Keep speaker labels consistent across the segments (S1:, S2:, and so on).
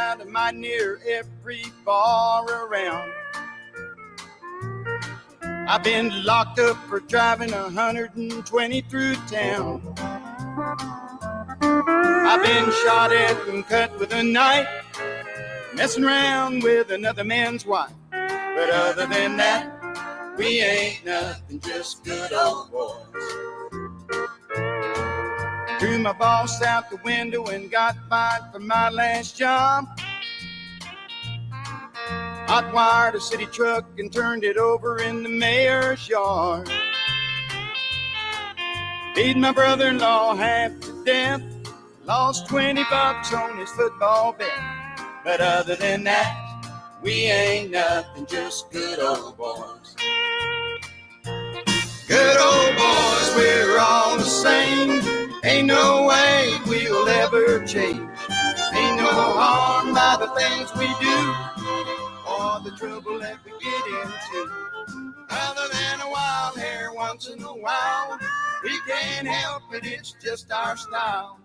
S1: out of my near every bar around. I've been locked up for driving 120 through town. I've been shot at and cut with a knife, messing around with another man's wife. But other than that, we ain't nothing, just good old boys. Threw my boss out the window and got fired from my last job. Hot wired a city truck and turned it over in the mayor's yard. Beat my brother-in-law half to death. Lost $20 on his football bet. But other than that, we ain't nothing, just good old boys. Good old boys, we're all the same. Ain't no way we'll ever change. Ain't no harm by the things we do or the trouble that we get into. Other than a wild hair once in a while, we can't help it, it's just our style.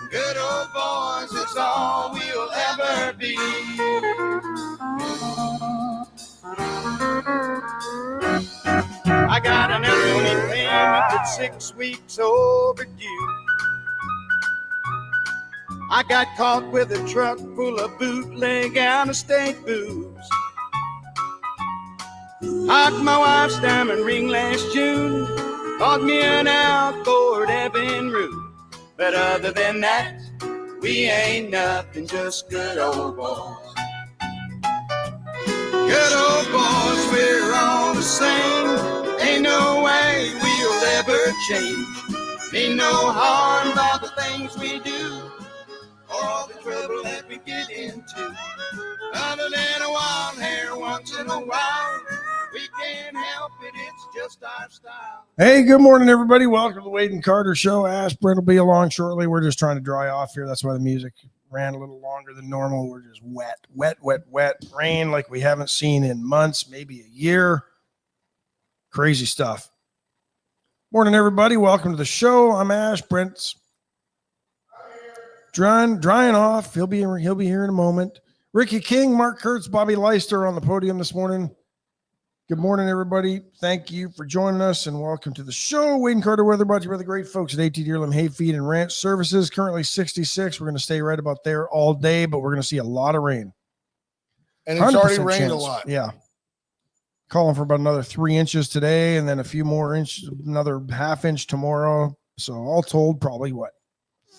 S1: Good old boys, it's all we'll ever be. I got an alimony payment that's 6 weeks overdue. I got caught with a truck full of bootleg out-of-state booze. Hocked my wife's diamond ring last June. Bought me an Alcord Evinrude. But other than that, we ain't nothing, just good old boys. Good old boys, we're all the same. Ain't no way we'll ever change. Ain't no harm by the things we do or the trouble that we get into. Other than a wild hair once in a while, we can't help it, it's just our style.
S2: Hey, good morning, everybody. Welcome to the Wade and Carter Show. Ash Brent will be along shortly. We're just trying to dry off here. That's why the music ran a little longer than normal. We're just wet. Rain like we haven't seen in months, maybe a year. Crazy stuff. Morning, everybody. Welcome to the show. I'm Ash. Brent's drying off. He'll be here in a moment. Ricky King, Mark Kurtz, Bobby Leister on the podium this morning. Good morning, everybody. Thank you for joining us and welcome to the show. Wade and Carter weather brought to you by the great folks at AT Deerlam Hay Feed and Ranch Services. Currently 66. We're going to stay right about there all day, but we're going to see a lot of rain.
S3: And it's already rained a lot.
S2: Yeah. Calling for about another 3 inches today and then a few more inches, another half inch tomorrow. So all told, probably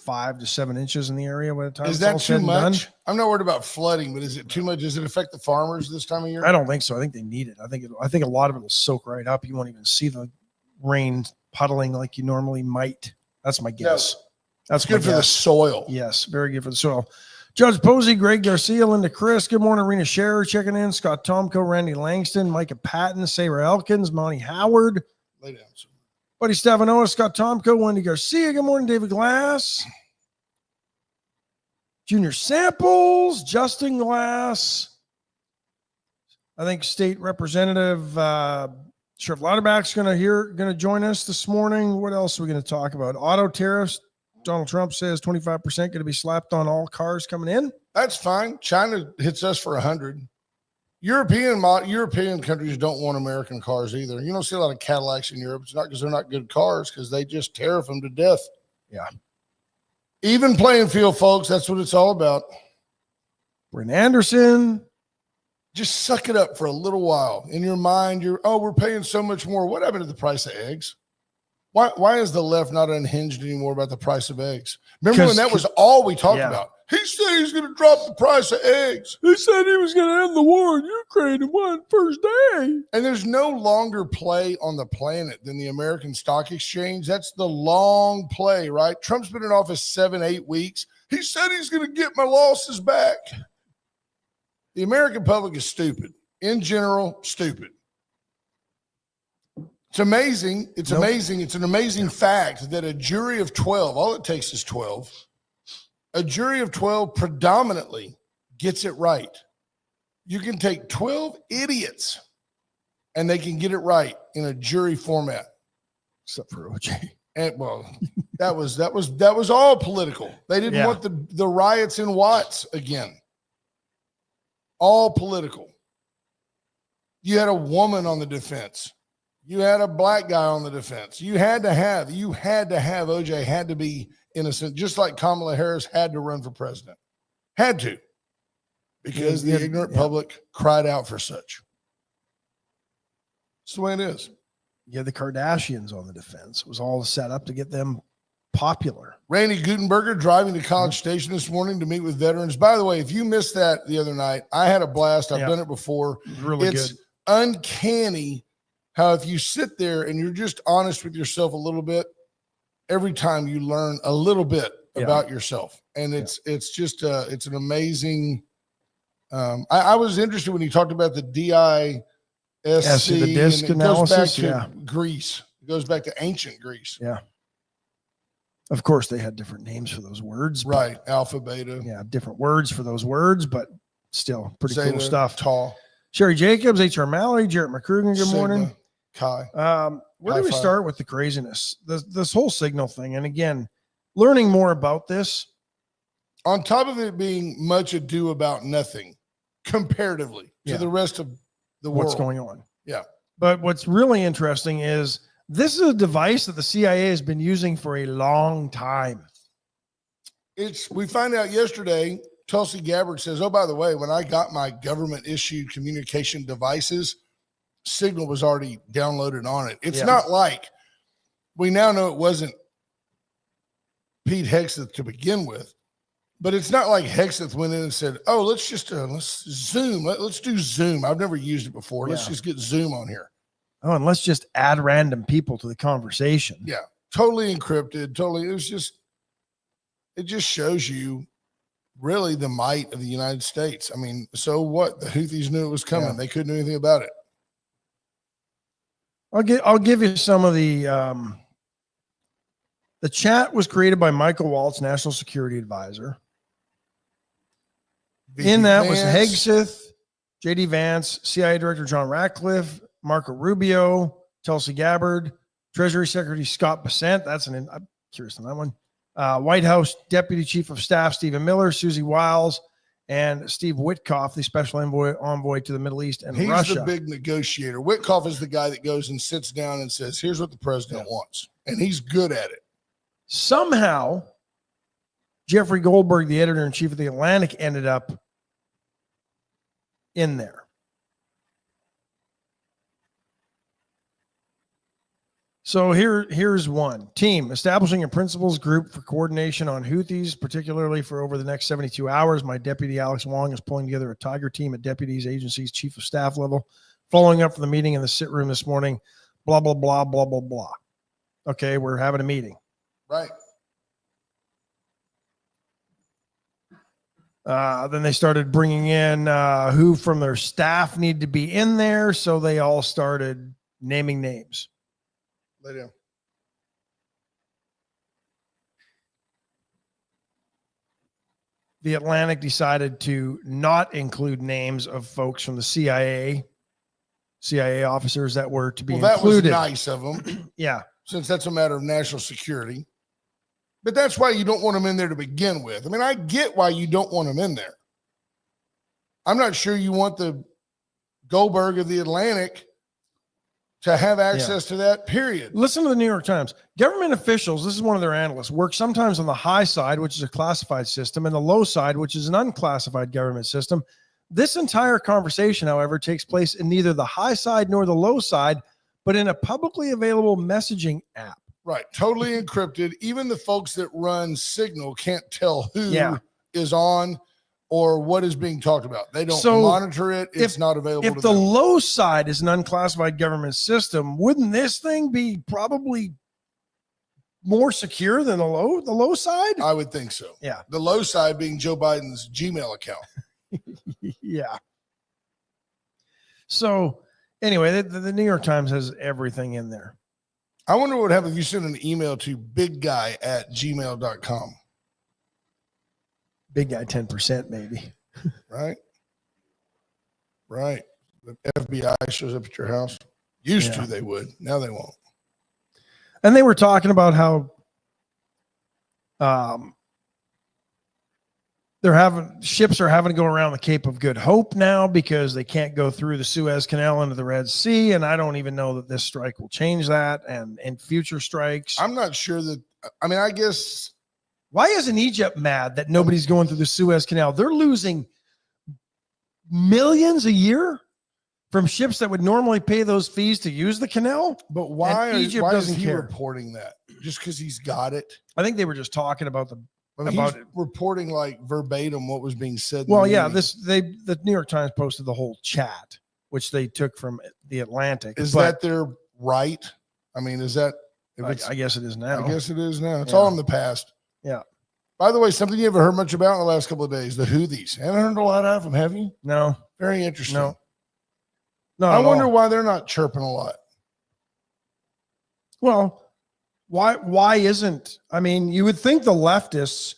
S2: 5 to 7 inches in the area by the time
S3: is
S2: it's
S3: that
S2: all
S3: too
S2: said and
S3: much?
S2: done.
S3: I'm not worried about flooding, but is it too much? Does it affect the farmers this time of year?
S2: I don't think so. I think they need it. I think a lot of it will soak right up. You won't even see the rain puddling like you normally might. That's my guess.
S3: No,
S2: that's
S3: good for the soil.
S2: Yes, very good for the soil. Judge Posey, Greg Garcia, Linda Chris. Good morning, Rena Scherer checking in. Scott Tomko, Randy Langston, Micah Patton, Sarah Elkins, Monty Howard.
S3: Lay down.
S2: Buddy Stavanoa, Scott Tomko, Wendy Garcia. Good morning, David Glass. Junior Samples, Justin Glass. I think State Representative Sheriff Louderback's going to join us this morning. What else are we going to talk about? Auto tariffs. Donald Trump says 25% going to be slapped on all cars coming in.
S3: That's fine. China hits us for 100. European countries don't want American cars either. You don't see a lot of Cadillacs in Europe. It's not because they're not good cars, because they just tariff them to death.
S2: Yeah.
S3: Even playing field, folks. That's what it's all about.
S2: Brent Anderson.
S3: Just suck it up for a little while. In your mind, we're paying so much more. What happened to the price of eggs? Why is the left not unhinged anymore about the price of eggs? Remember when that was all we talked about? He said he's going to drop the price of eggs.
S2: He said he was going to end the war in Ukraine in one first day.
S3: And there's no longer play on the planet than the American Stock Exchange. That's the long play, right? Trump's been in office 7-8 weeks. He said he's going to get my losses back. The American public is stupid. In general, stupid. It's amazing. It's amazing. It's an amazing fact that a jury of 12, all it takes is 12, a jury of 12 predominantly gets it right. You can take 12 idiots and they can get it right in a jury format.
S2: Except for OJ.
S3: And that was all political. They didn't want the riots in Watts again. All political. You had a woman on the defense. You had a black guy on the defense. You had to have OJ had to be innocent, just like Kamala Harris had to run for president. Had to. Because the ignorant public cried out for such. That's the way it is.
S2: Yeah, the Kardashians on the defense. It was all set up to get them popular.
S3: Randy Gutenberger driving to College Station this morning to meet with veterans. By the way, if you missed that the other night, I had a blast. I've done it before. It's good. Uncanny how if you sit there and you're just honest with yourself a little bit, every time you learn a little bit about yourself. And it's just it's an amazing I was interested when he talked about the DISC,
S2: the disc analysis.
S3: Goes back to Greece. It goes back to ancient Greece.
S2: Yeah. Of course, they had different names for those words.
S3: Right. Alpha, beta.
S2: Yeah, different words for those words, but still pretty
S3: Zeta,
S2: cool stuff.
S3: Tall.
S2: Sherry Jacobs, H.R. Mallory, Jarrett McCrugen, good morning.
S3: Kai.
S2: Where do we start with the craziness? This whole signal thing. And again, learning more about this.
S3: On top of it being much ado about nothing comparatively to the rest of the world.
S2: What's going on.
S3: Yeah.
S2: But what's really interesting is this is a device that the CIA has been using for a long time.
S3: We find out yesterday, Tulsi Gabbard says, oh, by the way, when I got my government issued communication devices, Signal was already downloaded on it. It's not like we now know it wasn't Pete Hegseth to begin with, but it's not like Hegseth went in and said, oh, let's just let's Zoom. Let's do Zoom. I've never used it before. Let's just get Zoom on here.
S2: Oh, and let's just add random people to the conversation.
S3: Yeah. Totally encrypted. Totally. It just shows you really the might of the United States. I mean, so what? The Houthis knew it was coming. They couldn't do anything about it.
S2: I'll give you some of the chat was created by Michael Waltz, National Security Advisor. In that was Hegseth, J.D. Vance, CIA Director John Ratcliffe, Marco Rubio, Tulsi Gabbard, Treasury Secretary Scott Bessent. I'm curious on that one. White House Deputy Chief of Staff Stephen Miller, Susie Wiles, and Steve Witkoff, the special envoy to the Middle East and Russia.
S3: He's the big negotiator. Witkoff is the guy that goes and sits down and says, here's what the president wants. And he's good at it.
S2: Somehow, Jeffrey Goldberg, the editor-in-chief of The Atlantic, ended up in there. So here's one. Team, establishing a principals group for coordination on Houthis, particularly for over the next 72 hours. My deputy, Alex Wong, is pulling together a Tiger team at deputies, agencies, chief of staff level, following up for the meeting in the sit room this morning, blah, blah, blah, blah, blah, blah. Okay, we're having a meeting.
S3: Right.
S2: Then they started bringing in who from their staff need to be in there, so they all started naming names.
S3: Lay down.
S2: The Atlantic decided to not include names of folks from the CIA officers that were to be included.
S3: That was nice of them.
S2: Yeah.
S3: Since that's a matter of national security. But that's why you don't want them in there to begin with. I mean, I get why you don't want them in there. I'm not sure you want the Goldberg of the Atlantic to have access to that, period.
S2: Listen to the New York Times. Government officials, this is one of their analysts, work sometimes on the high side, which is a classified system, and the low side, which is an unclassified government system. This entire conversation, however, takes place in neither the high side nor the low side, but in a publicly available messaging app.
S3: Right. Totally encrypted. Even the folks that run Signal can't tell who is on or what is being talked about. They don't monitor it. It's not available to them.
S2: If the low side is an unclassified government system, wouldn't this thing be probably more secure than the low side?
S3: I would think so.
S2: Yeah.
S3: The low side being Joe Biden's Gmail account.
S2: Yeah. So anyway, the New York Times has everything in there.
S3: I wonder what would happen if you send an email to bigguy@gmail.com.
S2: Big guy 10% maybe.
S3: Right. Right. The FBI shows up at your house. Used to, they would. Now they won't.
S2: And they were talking about how ships are having to go around the Cape of Good Hope now because they can't go through the Suez Canal into the Red Sea. And I don't even know that this strike will change that and future strikes.
S3: I'm not sure that, I mean, I guess.
S2: Why isn't Egypt mad that nobody's going through the Suez Canal? They're losing millions a year from ships that would normally pay those fees to use the canal.
S3: But why is he
S2: care.
S3: reporting that? Just because he's got it?
S2: I think they were just talking about
S3: he's reporting like verbatim what was being said.
S2: Well, yeah, the New York Times posted the whole chat, which they took from the Atlantic.
S3: Is that their right? I mean, is that?
S2: I guess it is now.
S3: I guess it is now. It's all in the past.
S2: Yeah.
S3: By the way, something you haven't heard much about in the last couple of days, the Houthis. Haven't heard a lot of them, have you?
S2: No.
S3: Very interesting.
S2: No,
S3: I wonder why they're not chirping a lot.
S2: Well, why isn't, I mean, you would think the leftists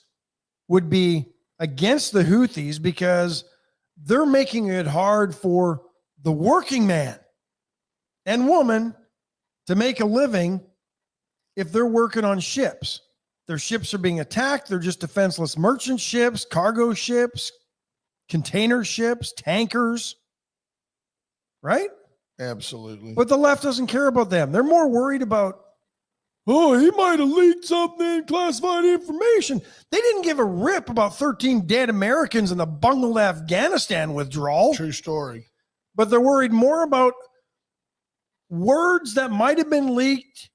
S2: would be against the Houthis because they're making it hard for the working man and woman to make a living if they're working on ships. Their ships are being attacked. They're just defenseless merchant ships, cargo ships, container ships, tankers. Right?
S3: Absolutely.
S2: But the left doesn't care about them. They're more worried about, oh, he might have leaked something, classified information. They didn't give a rip about 13 dead Americans in the bungled Afghanistan withdrawal.
S3: True story.
S2: But they're worried more about words that might have been leaked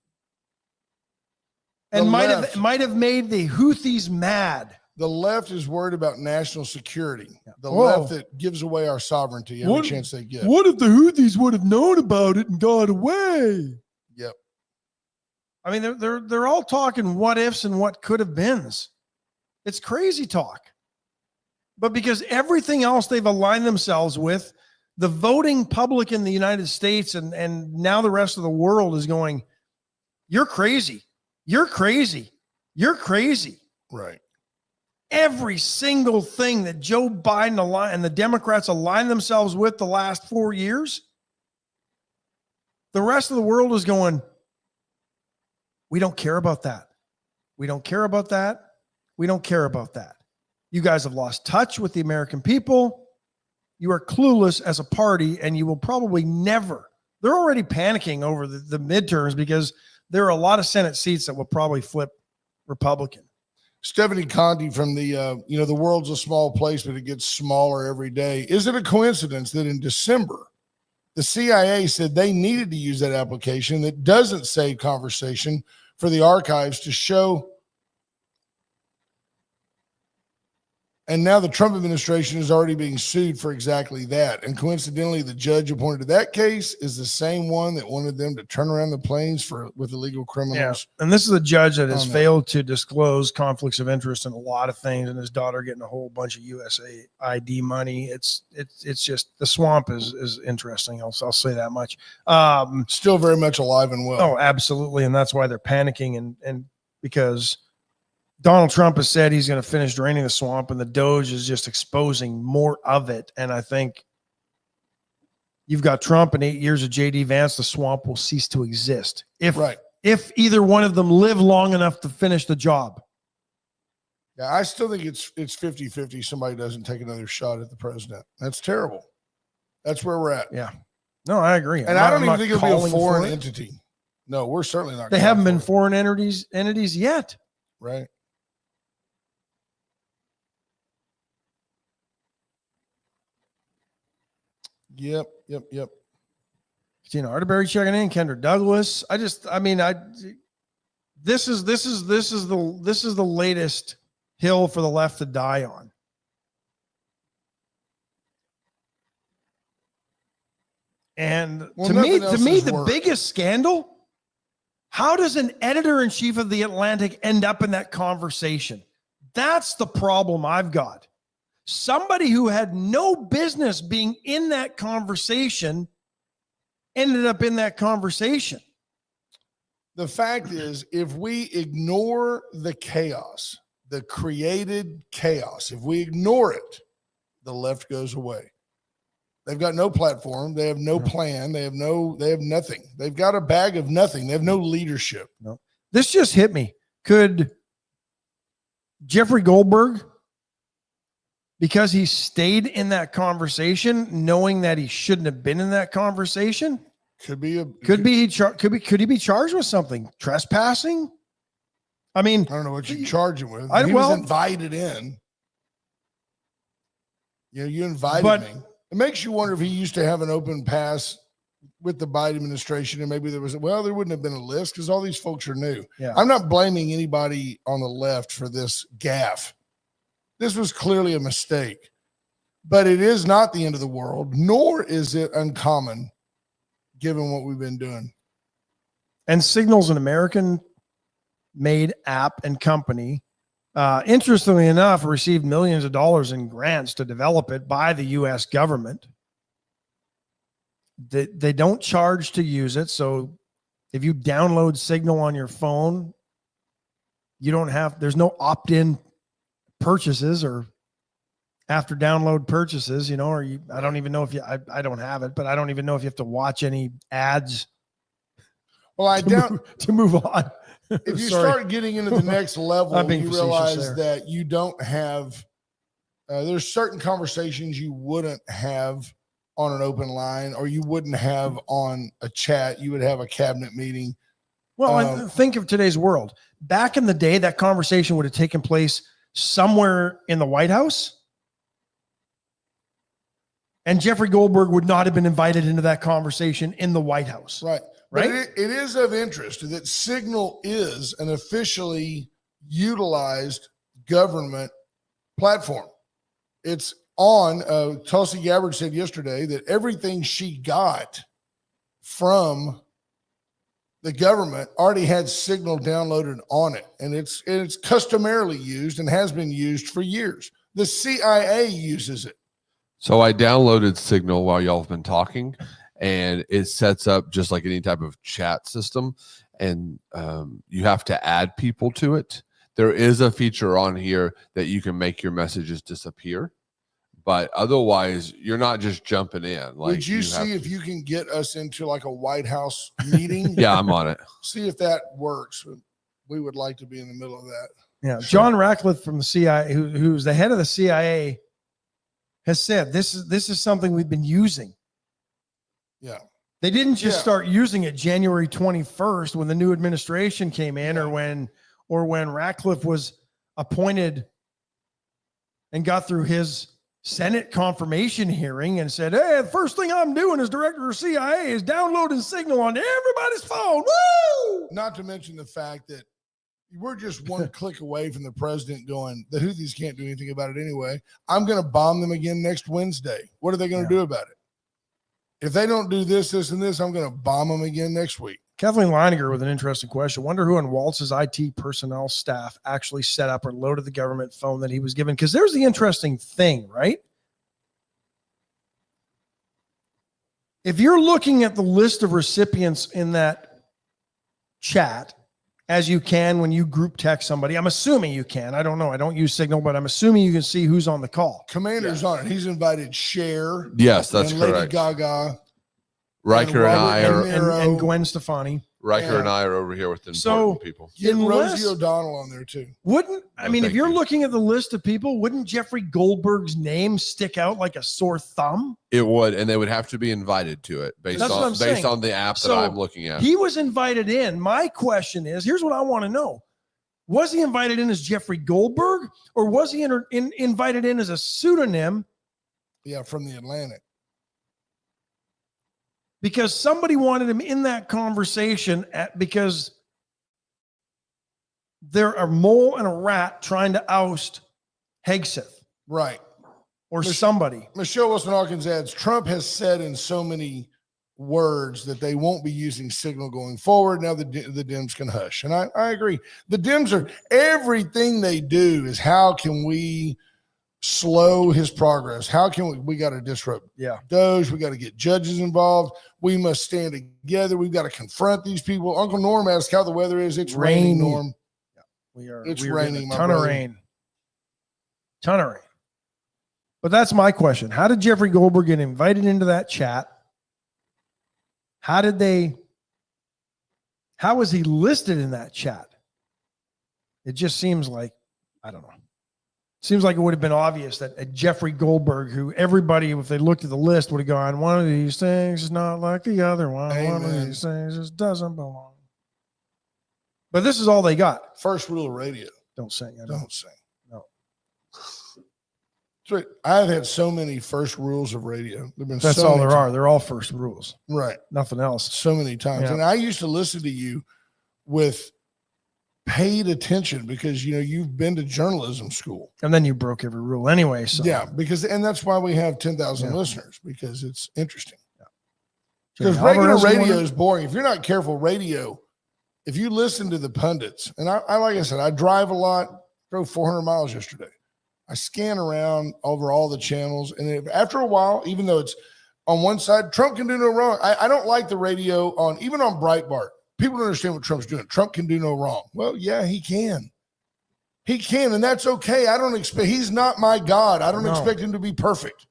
S2: and might have made the Houthis mad.
S3: The left is worried about national security. The left that gives away our sovereignty every chance they get.
S2: What if the Houthis would have known about it and got away?
S3: Yep.
S2: I mean, they're all talking what ifs and what could have beens. It's crazy talk. But because everything else they've aligned themselves with, the voting public in the United States and now the rest of the world is going, you're crazy. You're crazy. You're crazy.
S3: Right.
S2: Every single thing that Joe Biden and the Democrats aligned themselves with the last 4 years, the rest of the world is going, we don't care about that. We don't care about that. We don't care about that. You guys have lost touch with the American people. You are clueless as a party, and you will probably never. They're already panicking over the midterms because there are a lot of Senate seats that will probably flip Republican.
S3: Stephanie Conti from the world's a small place, but it gets smaller every day. Is it a coincidence that in December, the CIA said they needed to use that application that doesn't save conversation for the archives to show? And now the Trump administration is already being sued for exactly that. And coincidentally, the judge appointed to that case is the same one that wanted them to turn around the planes with illegal criminals.
S2: Yeah. And this is a judge that has failed to disclose conflicts of interest in a lot of things, and his daughter getting a whole bunch of USAID money. It's just, the swamp is interesting. I'll say that much.
S3: Still very much alive and well.
S2: Oh, absolutely. And that's why they're panicking and because Donald Trump has said he's going to finish draining the swamp, and the Doge is just exposing more of it. And I think you've got Trump and 8 years of J.D. Vance, the swamp will cease to exist. If either one of them live long enough to finish the job.
S3: Yeah, I still think it's 50-50. Somebody doesn't take another shot at the president. That's terrible. That's where we're at.
S2: Yeah. No, I agree.
S3: And I don't even think it'll be a foreign entity. No, we're certainly not.
S2: They haven't been foreign entities yet.
S3: Right. Yep.
S2: Tina Arterberry checking in, Kendra Douglas. This is the latest hill for the left to die on. And to me, the biggest scandal, how does an editor-in-chief of the Atlantic end up in that conversation? That's the problem I've got. Somebody who had no business being in that conversation ended up in that conversation.
S3: The fact is, if we ignore the chaos, the created chaos, if we ignore it, the left goes away. They've got no platform. They have no plan. They have nothing. They've got a bag of nothing. They have no leadership.
S2: No. This just hit me. Could Jeffrey Goldberg, because he stayed in that conversation, knowing that he shouldn't have been in that conversation, could he be charged with something? Trespassing? I mean,
S3: I don't know what you charge him with. He was invited in. You invited me. It makes you wonder if he used to have an open pass with the Biden administration, and maybe there wouldn't have been a list because all these folks are new.
S2: Yeah.
S3: I'm not blaming anybody on the left for this gaffe. This was clearly a mistake, but it is not the end of the world, nor is it uncommon given what we've been doing.
S2: And Signal's an American-made app and company. Interestingly enough, received millions of dollars in grants to develop it by the U.S. government. They don't charge to use it. So if you download Signal on your phone, there's no opt-in purchases or after download purchases, I don't even know if I don't have it, but I don't even know if you have to watch any ads.
S3: Well,
S2: to move on.
S3: If you start getting into the next level, you realize that you don't have, there's certain conversations you wouldn't have on an open line, or you wouldn't have on a chat. You would have a cabinet meeting.
S2: Well, think of today's world. Back in the day, that conversation would have taken place somewhere in the White House, and Jeffrey Goldberg would not have been invited into that conversation in the White House.
S3: Right. Right. But it is of interest that Signal is an officially utilized government platform. It's on, Tulsi Gabbard said yesterday that everything she got from the government already had Signal downloaded on it. And it's customarily used and has been used for years. The CIA uses it.
S4: So I downloaded Signal while y'all have been talking. And it sets up just like any type of chat system, and you have to add people to it. There is a feature on here that you can make your messages disappear, but otherwise you're not just jumping in.
S3: Would you see if you can get us into like a White House meeting?
S4: Yeah, I'm on it.
S3: See if that works. We would like to be in the middle of that.
S2: Yeah, sure. John Ratcliffe from the CIA, who's the head of the CIA, has said this is something we've been using.
S3: Yeah.
S2: They didn't just start using it January 21st when the new administration came in, or when Ratcliffe was appointed and got through his Senate confirmation hearing and said, "Hey, the first thing I'm doing as director of CIA is downloading Signal onto everybody's phone." Woo!
S3: Not to mention the fact that we're just one click away from the president going, the Houthis can't do anything about it anyway. I'm going to bomb them again next Wednesday. What are they going to do about it? If they don't do this, this, and this, I'm going to bomb them again next week.
S2: Kathleen Leininger with an interesting question. Wonder who on Waltz's IT personnel staff actually set up or loaded the government phone that he was given. Because there's the interesting thing, right? If you're looking at the list of recipients in that chat, as you can when you group text somebody, I'm assuming you can. I don't know. I don't use Signal, but I'm assuming you can see who's on the call.
S3: Commander's on it. He's invited Cher.
S4: Yes, that's
S3: and
S4: correct.
S3: Lady Gaga.
S4: Riker and I are
S2: and Gwen Stefani.
S4: Riker and I are over here with important people.
S3: Get Rosie O'Donnell on there too.
S2: If you're looking at the list of people, wouldn't Jeffrey Goldberg's name stick out like a sore thumb?
S4: It would, and they would have to be invited to it based on the app that I'm looking at.
S2: He was invited in. My question is, here's what I want to know. Was he invited in as Jeffrey Goldberg, or was he invited in as a pseudonym?
S3: Yeah, from the Atlantic.
S2: Because somebody wanted him in that conversation because they're a mole and a rat trying to oust Hegseth.
S3: Right.
S2: Or somebody.
S3: Michelle Wilson-Hawkins adds, Trump has said in so many words that they won't be using Signal going forward. Now the Dems can hush. And I agree. The Dems are, everything they do is how can we slow his progress? How can we got to disrupt Doge? We got to get judges involved. We must stand together. We've got to confront these people. Uncle Norm asked how the weather is. It's raining, Norm.
S2: Yeah,
S3: it's raining.
S2: Ton of rain. But that's my question. How did Jeffrey Goldberg get invited into that chat? How was he listed in that chat? It just seems like, I don't know. Seems like it would have been obvious that a Jeffrey Goldberg, who everybody, if they looked at the list, would have gone, one of these things is not like the other one.
S3: Amen.
S2: One of these things just doesn't belong. But this is all they got.
S3: First rule of radio.
S2: Don't sing.
S3: Don't sing.
S2: No.
S3: That's right. I've had so many first rules of radio.
S2: That's all there are. They're all first rules.
S3: Right.
S2: Nothing else.
S3: So many times.
S2: Yeah.
S3: And I used to listen to you with paid attention because, you've been to journalism school.
S2: And then you broke every rule anyway. So
S3: Yeah, and that's why we have 10,000 listeners, because it's interesting.
S2: Yeah.
S3: Because
S2: Jimmy
S3: regular
S2: Alvarez
S3: radio
S2: won.
S3: is boring. If you're not careful, radio, if you listen to the pundits, and I like I said, I drive a lot, drove 400 miles yesterday. I scan around over all the channels. And after a while, even though it's on one side, Trump can do no wrong. I don't like the radio even on Breitbart. People don't understand what Trump's doing. Trump can do no wrong. Well, yeah, he can. He can, and that's okay. I don't expect, he's not my God. I don't expect him to be perfect.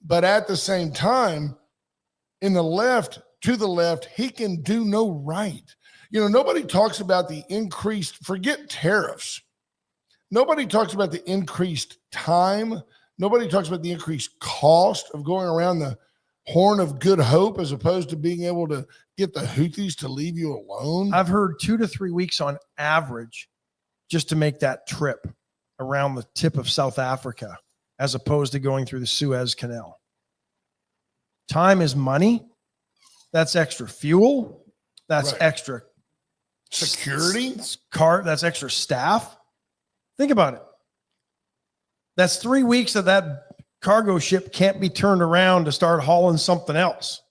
S3: But at the same time, to the left, he can do no right. Nobody talks about the increased, forget tariffs. Nobody talks about the increased time. Nobody talks about the increased cost of going around the Horn of Good Hope as opposed to being able to get the Houthis to leave you alone.
S2: I've heard 2 to 3 weeks on average just to make that trip around the tip of South Africa, as opposed to going through the Suez Canal. Time is money. That's extra fuel. That's
S3: Right.
S2: extra
S3: Security.
S2: That's extra staff. Think about it. That's 3 weeks of that cargo ship can't be turned around to start hauling something else.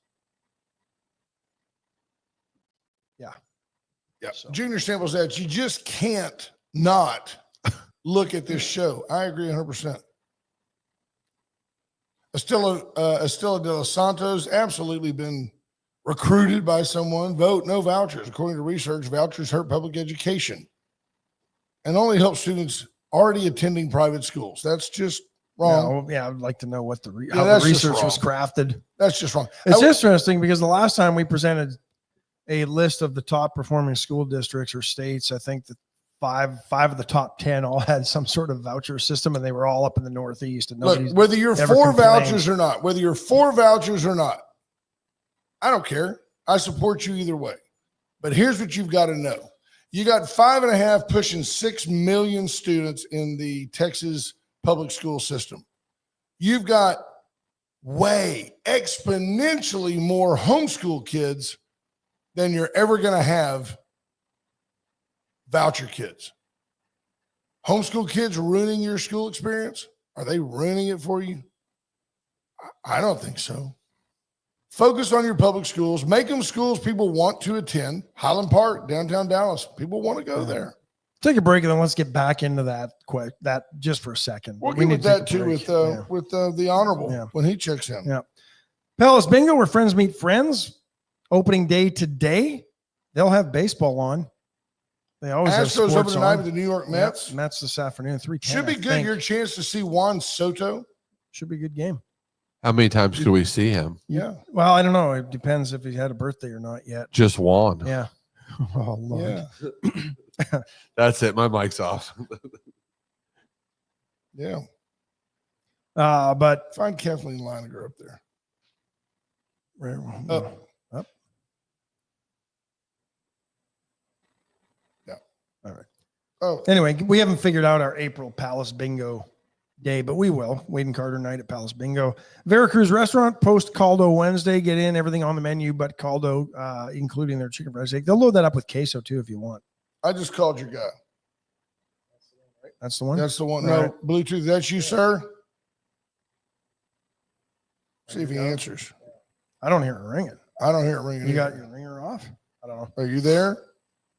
S3: Yeah.
S2: So.
S3: Junior Samples that you just can't not look at this show. I agree 100%. Estela de los Santos absolutely been recruited by someone. Vote no vouchers. According to research, vouchers hurt public education and only help students already attending private schools. That's just wrong.
S2: Yeah, I'd like to know what how
S3: that's
S2: the
S3: just
S2: research was
S3: wrong.
S2: crafted.
S3: That's just wrong.
S2: It's interesting because the last time we presented a list of the top performing school districts or states, I think that five of the top 10 all had some sort of voucher system, and they were all up in the Northeast. And
S3: Look, whether you're for vouchers or not, I don't care. I support you either way. But here's what you've got to know. You got 5.5 pushing 6 million students in the Texas public school system. You've got way exponentially more homeschool kids than you're ever going to have voucher kids. Homeschool kids ruining your school experience? Are they ruining it for you? I don't think so. Focus on your public schools. Make them schools people want to attend. Highland Park, downtown Dallas. People want to go there.
S2: Take a break and then let's get back into that quick. That just for a second.
S3: We'll get with that too with the Honorable when he checks in.
S2: Yeah. Palace Bingo, where friends meet friends. Opening day today. They'll have baseball on. They always have
S3: Astros
S2: sports
S3: open tonight
S2: on.
S3: with the New York Mets.
S2: Yep, Mets this afternoon, 3:10.
S3: Should be good. Your chance to see Juan Soto.
S2: Should be a good game.
S4: How many times do we see him?
S3: Yeah.
S2: Well, I don't know. It depends if he had a birthday or not yet.
S4: Just one.
S2: Yeah. Oh, Lord.
S3: Yeah.
S4: That's it. My mic's off.
S3: Yeah.
S2: But
S3: Find Kathleen Leininger up there.
S2: up.
S3: Yeah.
S2: All right.
S3: Oh,
S2: Anyway, we haven't figured out our April Palace Bingo day, but we will. Wade and Carter night at Palace Bingo. Veracruz Restaurant, post Caldo Wednesday. Get in everything on the menu but Caldo, including their chicken fried steak. They'll load that up with queso too if you want.
S3: I just called your guy.
S2: That's the one?
S3: That's the one.
S2: All
S3: No,
S2: right.
S3: Bluetooth. That's you, sir. See if he answers.
S2: I don't hear it ringing.
S3: I don't hear it ringing.
S2: You got
S3: either.
S2: your ringer off? I don't know.
S3: Are you there?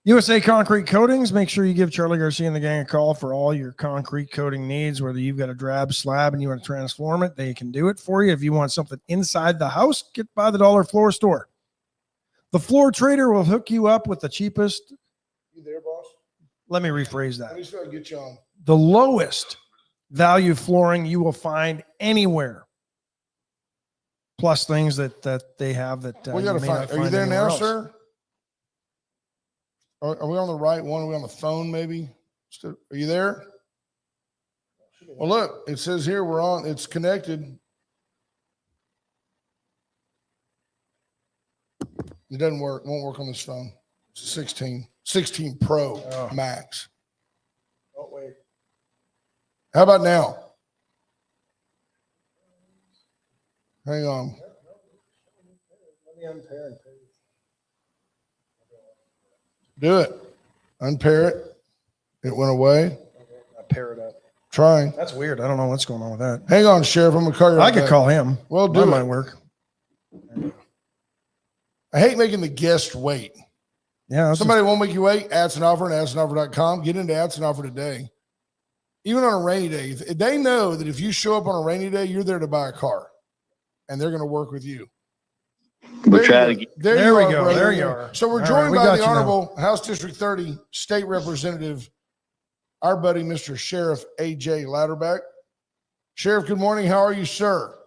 S2: USA Concrete Coatings. Make sure you give Charlie Garcia and the gang a call for all your concrete coating needs. Whether you've got a drab slab and you want to transform it, they can do it for you. If you want something inside the house, get by the dollar floor store. The Floor Trader will hook you up with the cheapest.
S3: You there, boss?
S2: Let me rephrase
S3: Let
S2: that.
S3: me try to get you on.
S2: The lowest value flooring you will find anywhere. Plus things that they have that
S3: We got to
S2: may
S3: find.
S2: not
S3: Are you
S2: find
S3: there
S2: anywhere
S3: now,
S2: else.
S3: sir? Are we on the right one? Are we on the phone, maybe? Are you there? Well, look, it says here we're on. It's connected. It doesn't work. Won't work on this phone. It's a 16 Pro Max.
S2: Oh, wait.
S3: How about now? Hang on.
S2: Let me unpair and pair.
S3: Do it. Unpair it. It went away.
S2: I pair it up.
S3: Trying.
S2: That's weird. I don't know what's going on with that.
S3: Hang on, Sheriff. I'm gonna call you.
S2: I could call him.
S3: Well,
S2: that
S3: do
S2: might
S3: it.
S2: work.
S3: I hate making the guest wait.
S2: Yeah.
S3: Somebody won't make you wait. Ads and offer and adsandoffer.com. Get into ads and offer today. Even on a rainy day, they know that if you show up on a rainy day, you're there to buy a car, and they're going to work with you.
S1: We'll try to get.
S2: There we go. There you are.
S3: So we're
S2: All
S3: joined
S2: right, we
S3: by
S2: got
S3: the
S2: you now.
S3: Honorable House District 30 State Representative, our buddy, Mr. Sheriff A.J. Louderback. Sheriff, good morning. How are you, sir?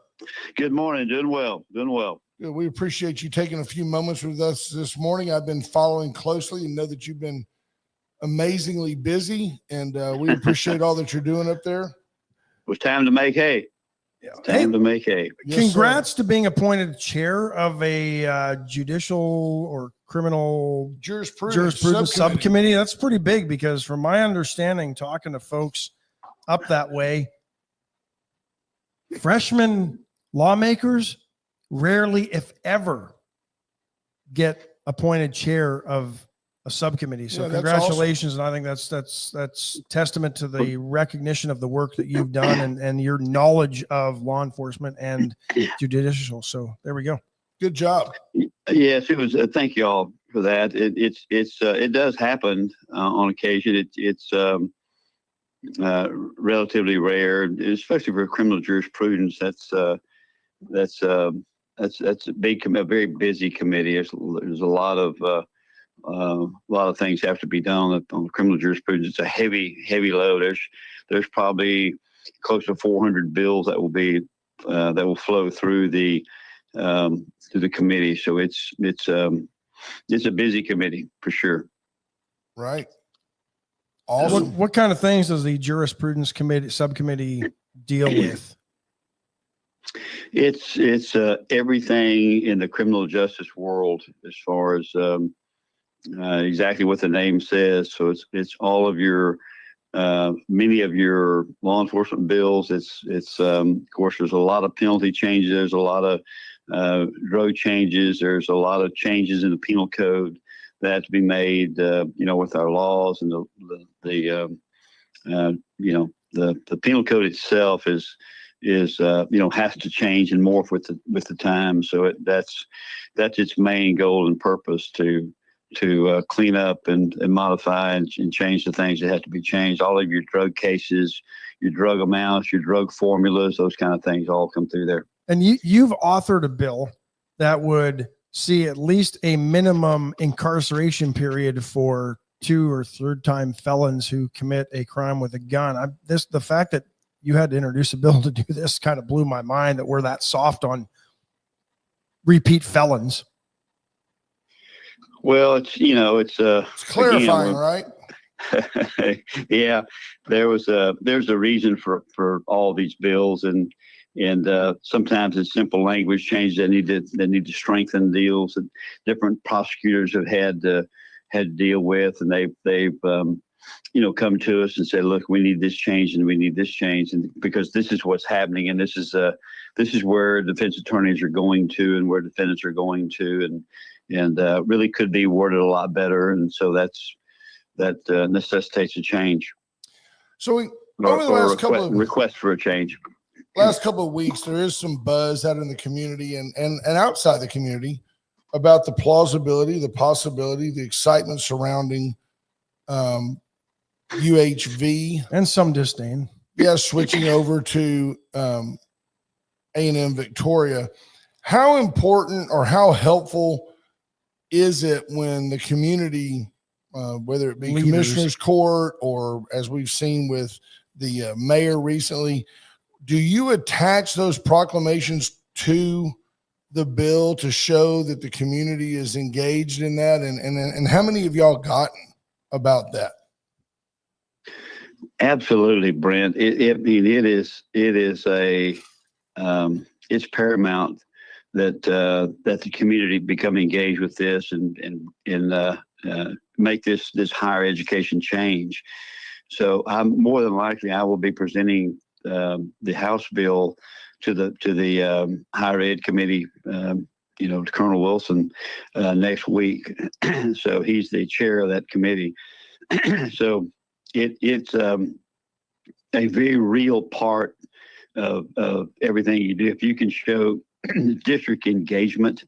S1: Good morning. Doing well. Doing well.
S3: Good. We appreciate you taking a few moments with us this morning. I've been following closely and know that you've been amazingly busy, and we appreciate all that you're doing up there.
S1: It was time to make hay.
S2: Yeah.
S1: Time to make hay.
S3: Yes,
S2: Congrats to being appointed chair of a judicial or criminal jurisprudence subcommittee. That's pretty big because from my understanding, talking to folks up that way, freshman lawmakers rarely, if ever, get appointed chair of a subcommittee. So
S3: Yeah, that's
S2: congratulations. And I think that's testament to the recognition of the work that you've done and your knowledge of law enforcement and judicial. So there we go.
S3: Good job.
S1: Yes, it was. Thank you all for that. It does happen on occasion. It's relatively rare, especially for criminal jurisprudence. That's a very busy committee. There's a lot of things have to be done on criminal jurisprudence. It's a heavy load. There's probably close to 400 bills that will flow through the committee. So it's a busy committee for sure.
S3: Right. Awesome.
S2: What kind of things does the jurisprudence subcommittee deal with?
S1: It's everything in the criminal justice world as far as exactly what the name says. So it's all of your many of your law enforcement bills. It's of course there's a lot of penalty changes. There's a lot of drug changes. There's a lot of changes in the penal code that have to be made. With our laws and the penal code itself is has to change and morph with the time. So that's its main goal and purpose to clean up and modify and change the things that have to be changed. All of your drug cases, your drug amounts, your drug formulas, those kind of things all come through there.
S2: And you've authored a bill that would see at least a minimum incarceration period for 2 or 3rd time felons who commit a crime with a gun. The fact that you had to introduce a bill to do this kind of blew my mind that we're that soft on repeat felons.
S1: Well, it's
S3: clarifying, right?
S1: Yeah, there's a reason for all these bills, and sometimes it's simple language changes that need to strengthen deals that different prosecutors have had to deal with, and they've come to us and said, look, we need this change and we need this change, and because this is what's happening, and this is where defense attorneys are going to and where defendants are going to, and really could be worded a lot better, and so that necessitates a change.
S3: So over the last couple of
S1: request for a change.
S3: Last couple of weeks, there is some buzz out in the community and outside the community about the plausibility, the possibility, the excitement surrounding UHV
S2: and some disdain.
S3: Yeah, switching over to A&M Victoria. How important or how helpful is it when the community, whether it be
S2: Leaders.
S3: Commissioner's Court or as we've seen with the mayor recently. Do you attach those proclamations to the bill to show that the community is engaged in that? And how many of y'all gotten about that?
S5: Absolutely, Brent. It's paramount that the community become engaged with this and make this higher education change. So I'm more than likely I will be presenting the House bill to the higher ed committee, to Colonel Wilson next week. So he's the chair of that committee. So it's a very real part of everything you do. If you can show district engagement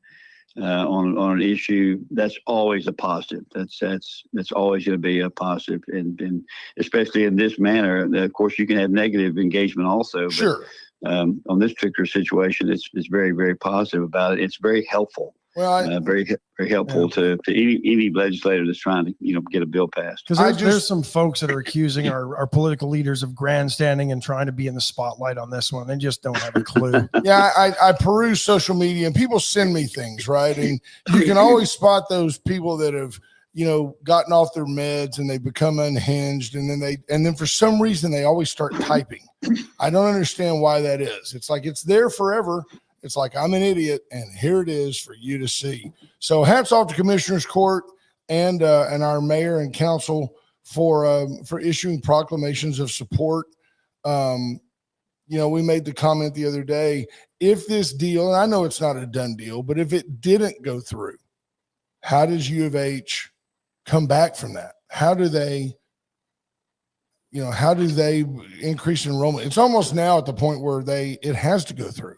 S5: on an issue, that's always a positive. That's always going to be a positive, and especially in this manner. Of course, you can have negative engagement also. But,
S3: sure.
S5: On this particular situation, it's very, very positive about it. It's very helpful.
S3: Well,
S5: very helpful to any legislator that's trying to get a bill passed.
S2: Because there's some folks that are accusing our political leaders of grandstanding and trying to be in the spotlight on this one. They just don't have a clue.
S3: Yeah, I peruse social media and people send me things, right? And you can always spot those people that have gotten off their meds and they become unhinged, and then for some reason they always start typing. I don't understand why that is. It's like it's there forever. It's like, I'm an idiot, and here it is for you to see. So hats off to Commissioners Court and our mayor and council for issuing proclamations of support. We made the comment the other day, if this deal, and I know it's not a done deal, but if it didn't go through, how does U of H come back from that? How do they increase enrollment? It's almost now at the point where it has to go through.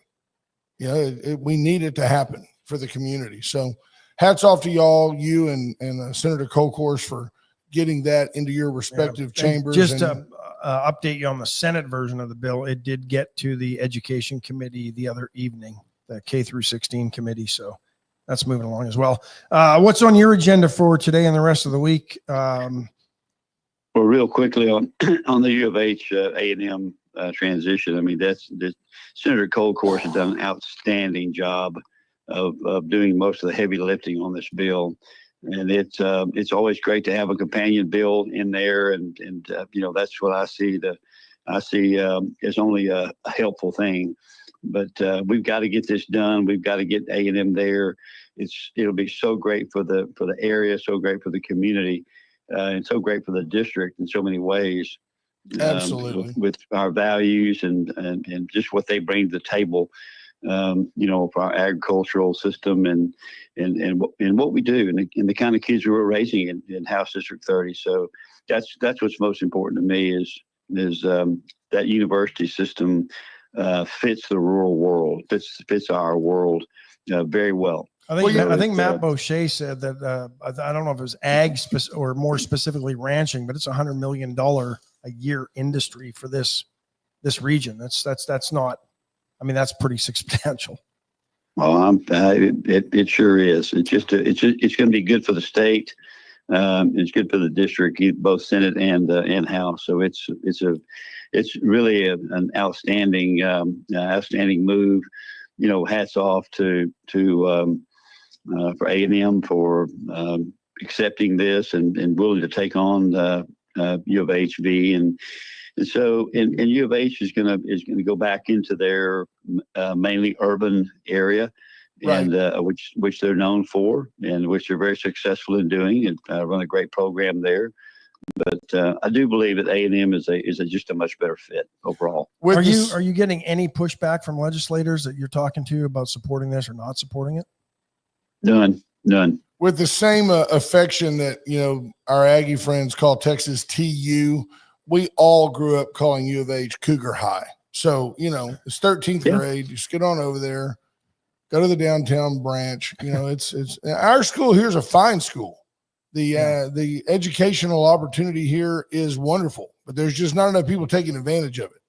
S3: We need it to happen for the community. So hats off to y'all, you and Senator Colcourse for getting that into your respective chambers.
S2: Just to update you on the Senate version of the bill, it did get to the Education Committee the other evening, the K through 16 committee. So that's moving along as well. What's on your agenda for today and the rest of the week?
S5: Well, real quickly on the U of H A&M transition. I mean, Senator Colcourse has done an outstanding job of doing most of the heavy lifting on this bill, and it's always great to have a companion bill in there, and that's what I see. As only a helpful thing, but we've got to get this done. We've got to get A&M there. It'll be so great for the area, so great for the community, and so great for the district in so many ways.
S3: Absolutely.
S5: With our values and just what they bring to the table, for our agricultural system and what we do and the kind of kids we're raising in House District 30. So that's what's most important to me is that university system fits the rural world, fits our world very well.
S2: I think Matt Boucher said that I don't know if it was ag or more specifically ranching, but it's $100 million a year industry for this region. That's not. I mean, that's pretty substantial.
S5: Well, it sure is. It's going to be good for the state. It's good for the district, both Senate and House. So it's really an outstanding move. Hats off to for A&M for accepting this and willing to take on U of HV and so U of H is going to go back into their mainly urban area,
S3: right.
S5: And which they're known for and which they're very successful in doing and run a great program there. But I do believe that A&M is just a much better fit overall.
S2: Are you getting any pushback from legislators that you're talking to about supporting this or not supporting it?
S5: None.
S3: With the same affection that our Aggie friends call Texas TU, we all grew up calling U of H Cougar High. So it's 13th grade. Just get on over there, go to the downtown branch. It's our school here is a fine school. The educational opportunity here is wonderful, but there's just not enough people taking advantage of it.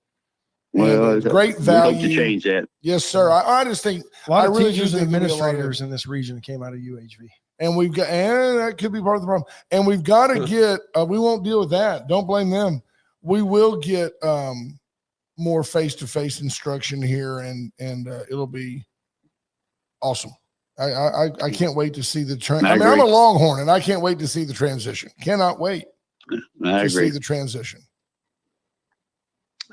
S5: Well,
S3: great value.
S5: We hope to change that.
S3: Yes, sir. I just think
S2: a lot of teachers and administrators in this region came out of UHV.
S3: And that could be part of the problem. And we've got to get, we won't deal with that. Don't blame them. we will get more face-to-face instruction here, and it'll be awesome. I can't wait to see the I'm a Longhorn, and I can't wait to see the transition. Cannot wait to see the transition.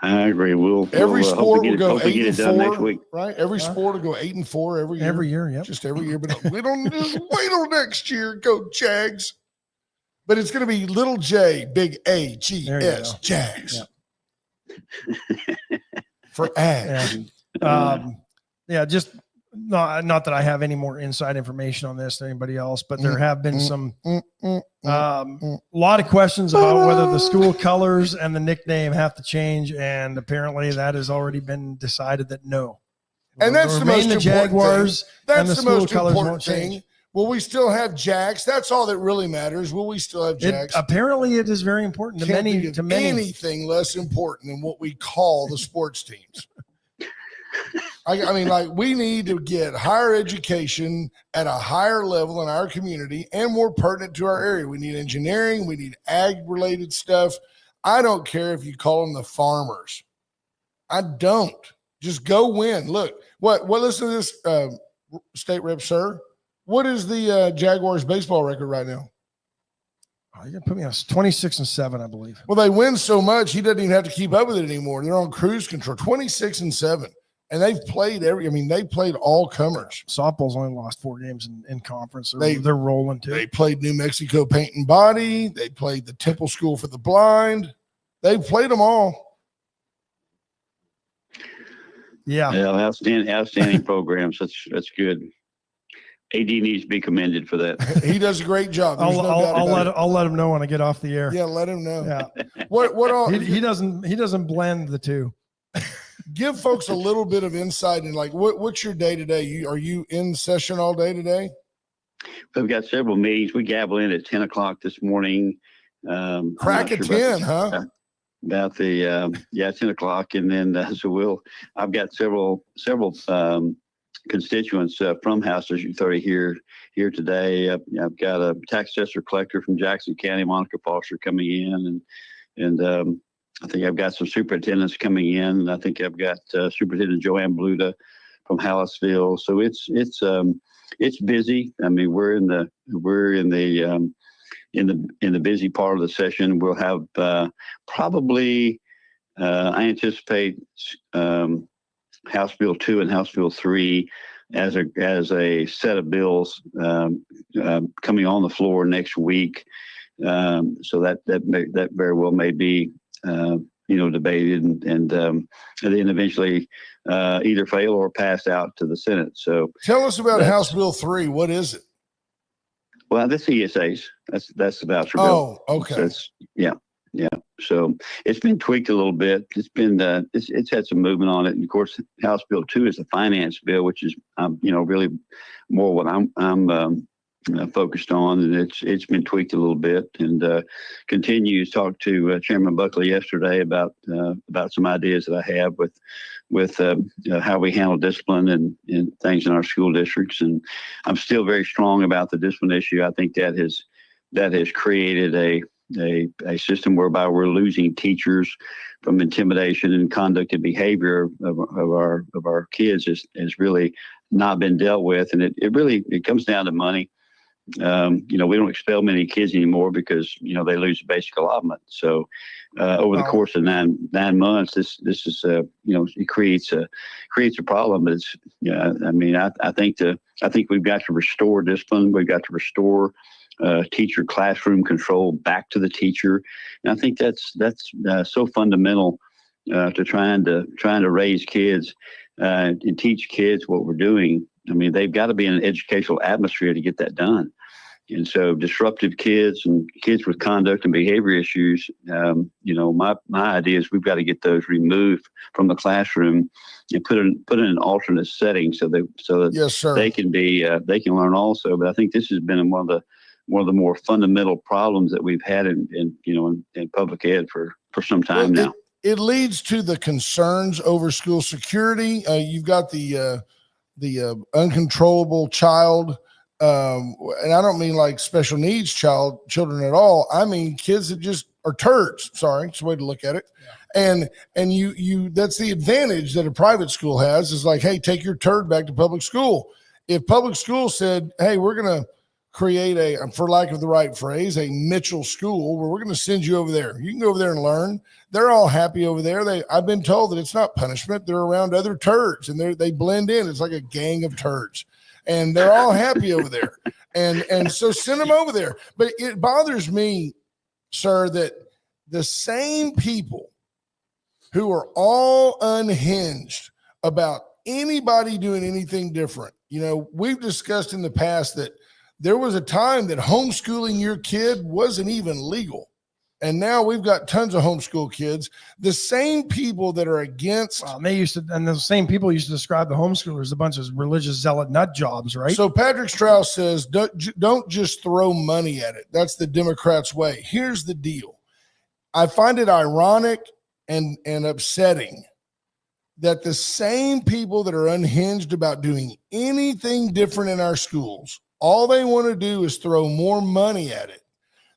S5: I agree.
S3: Every sport will go 8-4
S5: next week.
S3: Right? Every sport will go 8-4 every year.
S2: Every year, yeah.
S3: Just every year. But we don't just wait till next year. Go Jags. But it's going to be little J, big A-G-S, Jags.
S2: Yeah.
S3: For Ags.
S2: Just not that I have any more inside information on this than anybody else, but there have been some lot of questions about whether the school colors and the nickname have to change, and apparently that has already been decided that no.
S3: And that's the most important
S2: Jaguars.
S3: Thing. That's the most important thing. Will we still have Jags? That's all that really matters. Will we still have Jags?
S2: Apparently, it is very important to many.
S3: Anything less important than what we call the sports teams. I mean, like, we need to get higher education at a higher level in our community and more pertinent to our area. We need engineering. We need ag-related stuff. I don't care if you call them the farmers. I don't. Just go win. Look, what? Listen to this, State Rep, sir. What is the Jaguars baseball record right now?
S2: Oh, you're gonna put me on 26-7, I believe.
S3: Well, they win so much he doesn't even have to keep up with it anymore. They're on cruise control. 26-7. And they've played they played all comers.
S2: Softball's only lost 4 games in conference. They're rolling too.
S3: They played New Mexico Paint and Body. They played the Temple School for the Blind. They've played them all.
S5: Yeah, outstanding programs. That's good. AD needs to be commended for that.
S3: He does a great job.
S2: I'll let him know when I get off the air.
S3: Yeah, let him know.
S2: Yeah.
S3: What all
S2: he doesn't blend the two.
S3: Give folks a little bit of insight in, like, what's your day today? Are you in session all day today?
S5: We've got several meetings. We gavel in at 10 o'clock this morning.
S3: Crack at 10, huh?
S5: About the 10 o'clock, and then I've got several constituents from House District 30 here today. I've got a tax assessor collector from Jackson County, Monica Foster, coming in, and I think I've got some superintendents coming in, and I think I've got Superintendent Joanne Bluta from Hallettsville. So it's busy. I mean, we're in the busy part of the session. We'll have probably I anticipate House Bill 2 and House Bill 3 as a set of bills coming on the floor next week. So that very well may be debated and then eventually either fail or pass out to the Senate. So
S3: tell us about House Bill 3. What is it?
S5: Well, that's ESAs. That's the voucher bill.
S3: Oh, okay.
S5: So yeah. So it's been tweaked a little bit. It's been it's had some movement on it, and of course, House Bill 2 is the finance bill, which is really more what I'm focused on, and it's been tweaked a little bit, and continues. Talked to Chairman Buckley yesterday about some ideas that I have with how we handle discipline and things in our school districts, and I'm still very strong about the discipline issue. I think that has created a system whereby we're losing teachers from intimidation and conduct and behavior of our kids has really not been dealt with, and it comes down to money. We don't expel many kids anymore because they lose the basic allotment. So over the course of nine months, this is it creates a problem. But it's I think we've got to restore discipline. We've got to restore teacher classroom control back to the teacher, and I think that's so fundamental to trying to raise kids and teach kids what we're doing. I mean, they've got to be in an educational atmosphere to get that done. And so disruptive kids and kids with conduct and behavior issues, my idea is we've got to get those removed from the classroom and put in an alternate setting so that
S3: yes, sir,
S5: they can they can learn also. But I think this has been one of the more fundamental problems that we've had in public ed for some time now.
S3: It leads to the concerns over school security. You've got the uncontrollable child, and I don't mean like special needs children at all. I mean kids that just or turds. Sorry, it's a way to look at it. Yeah. And you that's the advantage that a private school has is like, hey, take your turd back to public school. If public school said, hey, we're going to create a, for lack of the right phrase, a Mitchell school where we're going to send you over there. You can go over there and learn. They're all happy over there. I've been told that it's not punishment. They're around other turds and they blend in. It's like a gang of turds and they're all happy over there. And so send them over there. But it bothers me, sir, that the same people who are all unhinged about anybody doing anything different. You know, we've discussed in the past that there was a time that homeschooling your kid wasn't even legal. And now we've got tons of homeschool kids. The same people that are against.
S2: Well, and the same people used to describe the homeschoolers as a bunch of religious zealot nut jobs, right?
S3: So Patrick Strauss says, don't just throw money at it. That's the Democrats' way. Here's the deal. I find it ironic and upsetting that the same people that are unhinged about doing anything different in our schools, all they want to do is throw more money at it.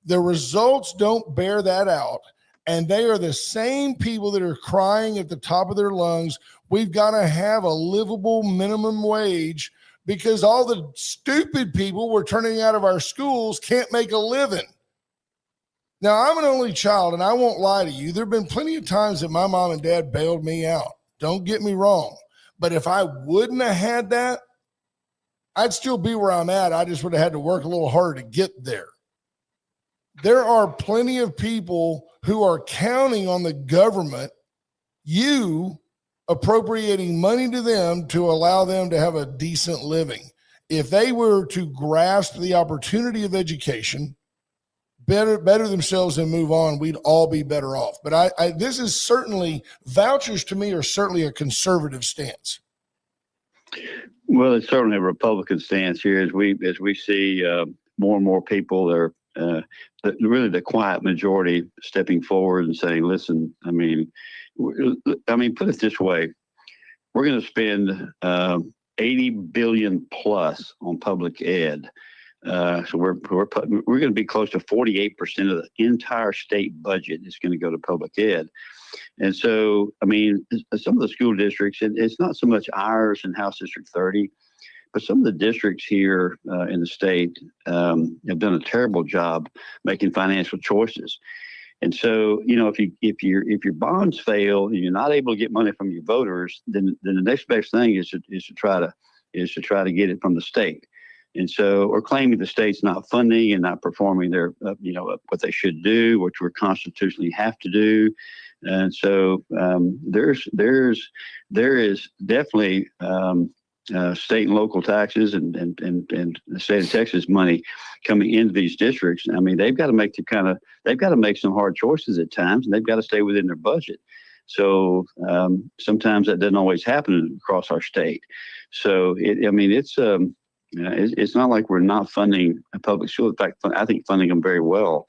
S3: The results don't bear that out. And they are the same people that are crying at the top of their lungs, we've got to have a livable minimum wage because all the stupid people we're turning out of our schools can't make a living. Now, I'm an only child, and I won't lie to you. There have been plenty of times that my mom and dad bailed me out. Don't get me wrong. But if I wouldn't have had that, I'd still be where I'm at. I just would have had to work a little harder to get there. There are plenty of people who are counting on the government, you appropriating money to them to allow them to have a decent living. If they were to grasp the opportunity of education, better themselves and move on, we'd all be better off. But this is certainly, vouchers to me are certainly a conservative stance.
S5: Well, it's certainly a Republican stance here as we see more and more people are really the quiet majority stepping forward and saying, listen, I mean, put it this way. We're going to spend $80 billion plus on public ed. So we're going to be close to 48% of the entire state budget is going to go to public ed. And so, I mean, some of the school districts, it's not so much ours in House District 30, but some of the districts here in the state have done a terrible job making financial choices. And so, you know, if your bonds fail and you're not able to get money from your voters, then the next best thing is to try to get it from the state. And so, or claiming the state's not funding and not performing their, what they should do, which we constitutionally have to do. And so, there is definitely state and local taxes and the state of Texas money coming into these districts. I mean, they've got to make some hard choices at times, and they've got to stay within their budget. So sometimes that doesn't always happen across our state. So it's not like we're not funding a public school. In fact, I think funding them very well.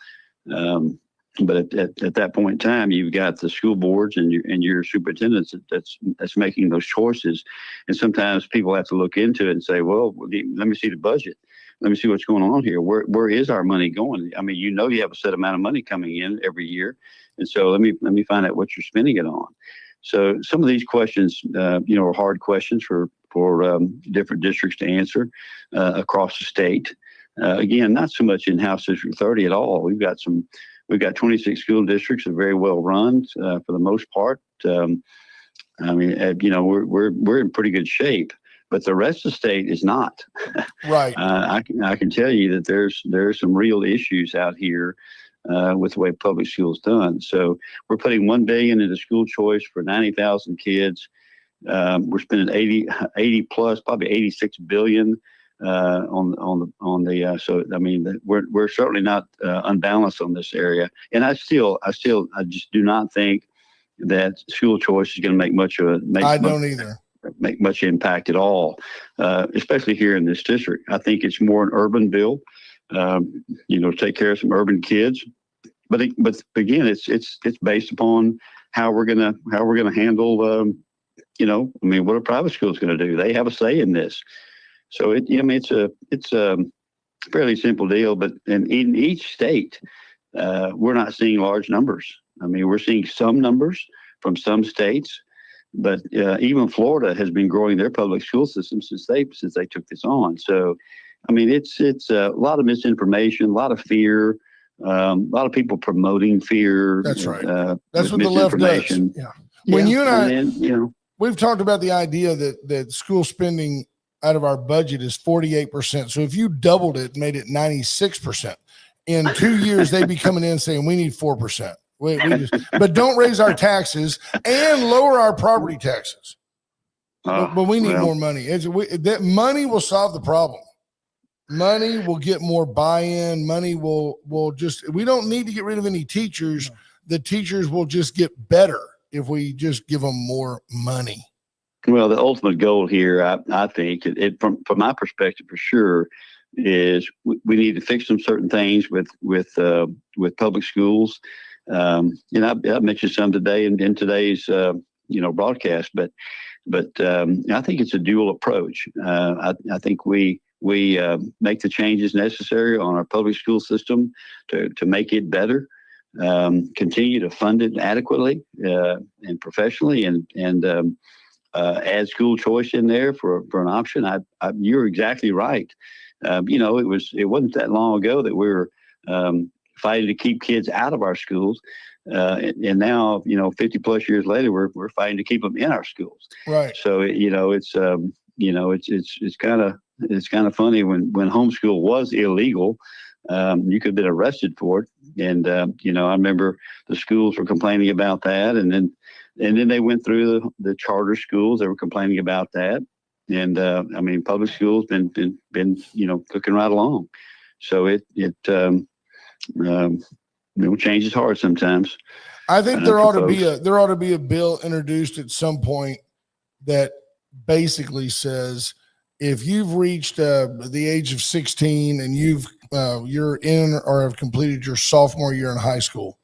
S5: But at that point in time, you've got the school boards and your superintendents that's making those choices. And sometimes people have to look into it and say, well, let me see the budget. Let me see what's going on here. Where is our money going? I mean, you have a set amount of money coming in every year. And so let me find out what you're spending it on. So some of these questions, are hard questions for different districts to answer across the state. Again, not so much in House District 30 at all. We've got 26 school districts that are very well run for the most part. We're in pretty good shape, but the rest of the state is not.
S3: Right.
S5: I can tell you that there's some real issues out here with the way public school is done. So we're putting $1 billion into school choice for 90,000 kids. We're spending 80 plus, probably 86 billion. We're certainly not unbalanced on this area, and I just do not think that school choice is going to make much impact at all, especially here in this district. I think it's more an urban bill, to take care of some urban kids, but again, it's based upon how we're gonna handle, what a private school is going to do. They have a say in this. So it's a fairly simple deal, but in each state, we're not seeing large numbers. I mean, we're seeing some numbers from some states, but even Florida has been growing their public school system since they took this on. So, I mean, it's a lot of misinformation, a lot of fear, a lot of people promoting fear.
S3: That's right. That's what the left does.
S2: Yeah.
S3: When you and I,
S5: then,
S3: we've talked about the idea that school spending out of our budget is 48%. So if you doubled it and made it 96%, in 2 years, they'd be coming in saying we need 4%. But don't raise our taxes and lower our property taxes. But we need more money. That money will solve the problem. Money will get more buy-in. Money will just, we don't need to get rid of any teachers. The teachers will just get better if we just give them more money.
S5: Well, the ultimate goal here, I think, from my perspective, for sure, is we need to fix some certain things with public schools. I mentioned some today in today's broadcast, but I think it's a dual approach. I think we make the changes necessary on our public school system to make it better. Continue to fund it adequately and professionally, and add school choice in there for an option. You're exactly right. It wasn't that long ago that we were fighting to keep kids out of our schools, and now 50 plus years later we're fighting to keep them in our schools.
S3: Right.
S5: So it's kind of funny when homeschool was illegal. You could have been arrested for it, and I remember the schools were complaining about that, and then they went through the charter schools. They were complaining about that, and public schools been cooking right along. So change is hard sometimes.
S3: I think there ought to be a bill introduced at some point that basically says if you've reached the age of 16 and you're in or have completed your sophomore year in high school,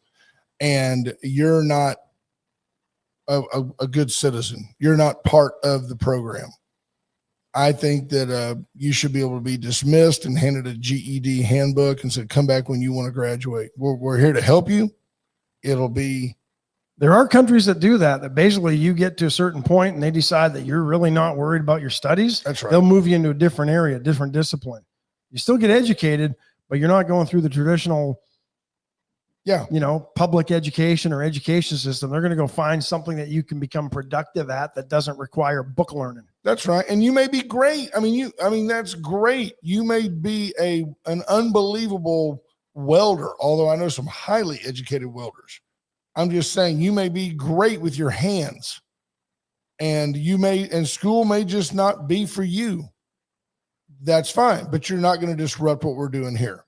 S3: and you're not a good citizen, you're not part of the program, I think that you should be able to be dismissed and handed a GED handbook and said, come back when you want to graduate. We're here to help you.
S2: There are countries that do that basically you get to a certain point and they decide that you're really not worried about your studies.
S3: That's right.
S2: They'll move you into a different area, different discipline. You still get educated, but you're not going through the traditional public education or education system. They're going to go find something that you can become productive at that doesn't require book learning.
S3: That's right. And you may be great. That's great. You may be an unbelievable welder, although I know some highly educated welders. I'm just saying you may be great with your hands, and school may just not be for you. That's fine, but you're not going to disrupt what we're doing here.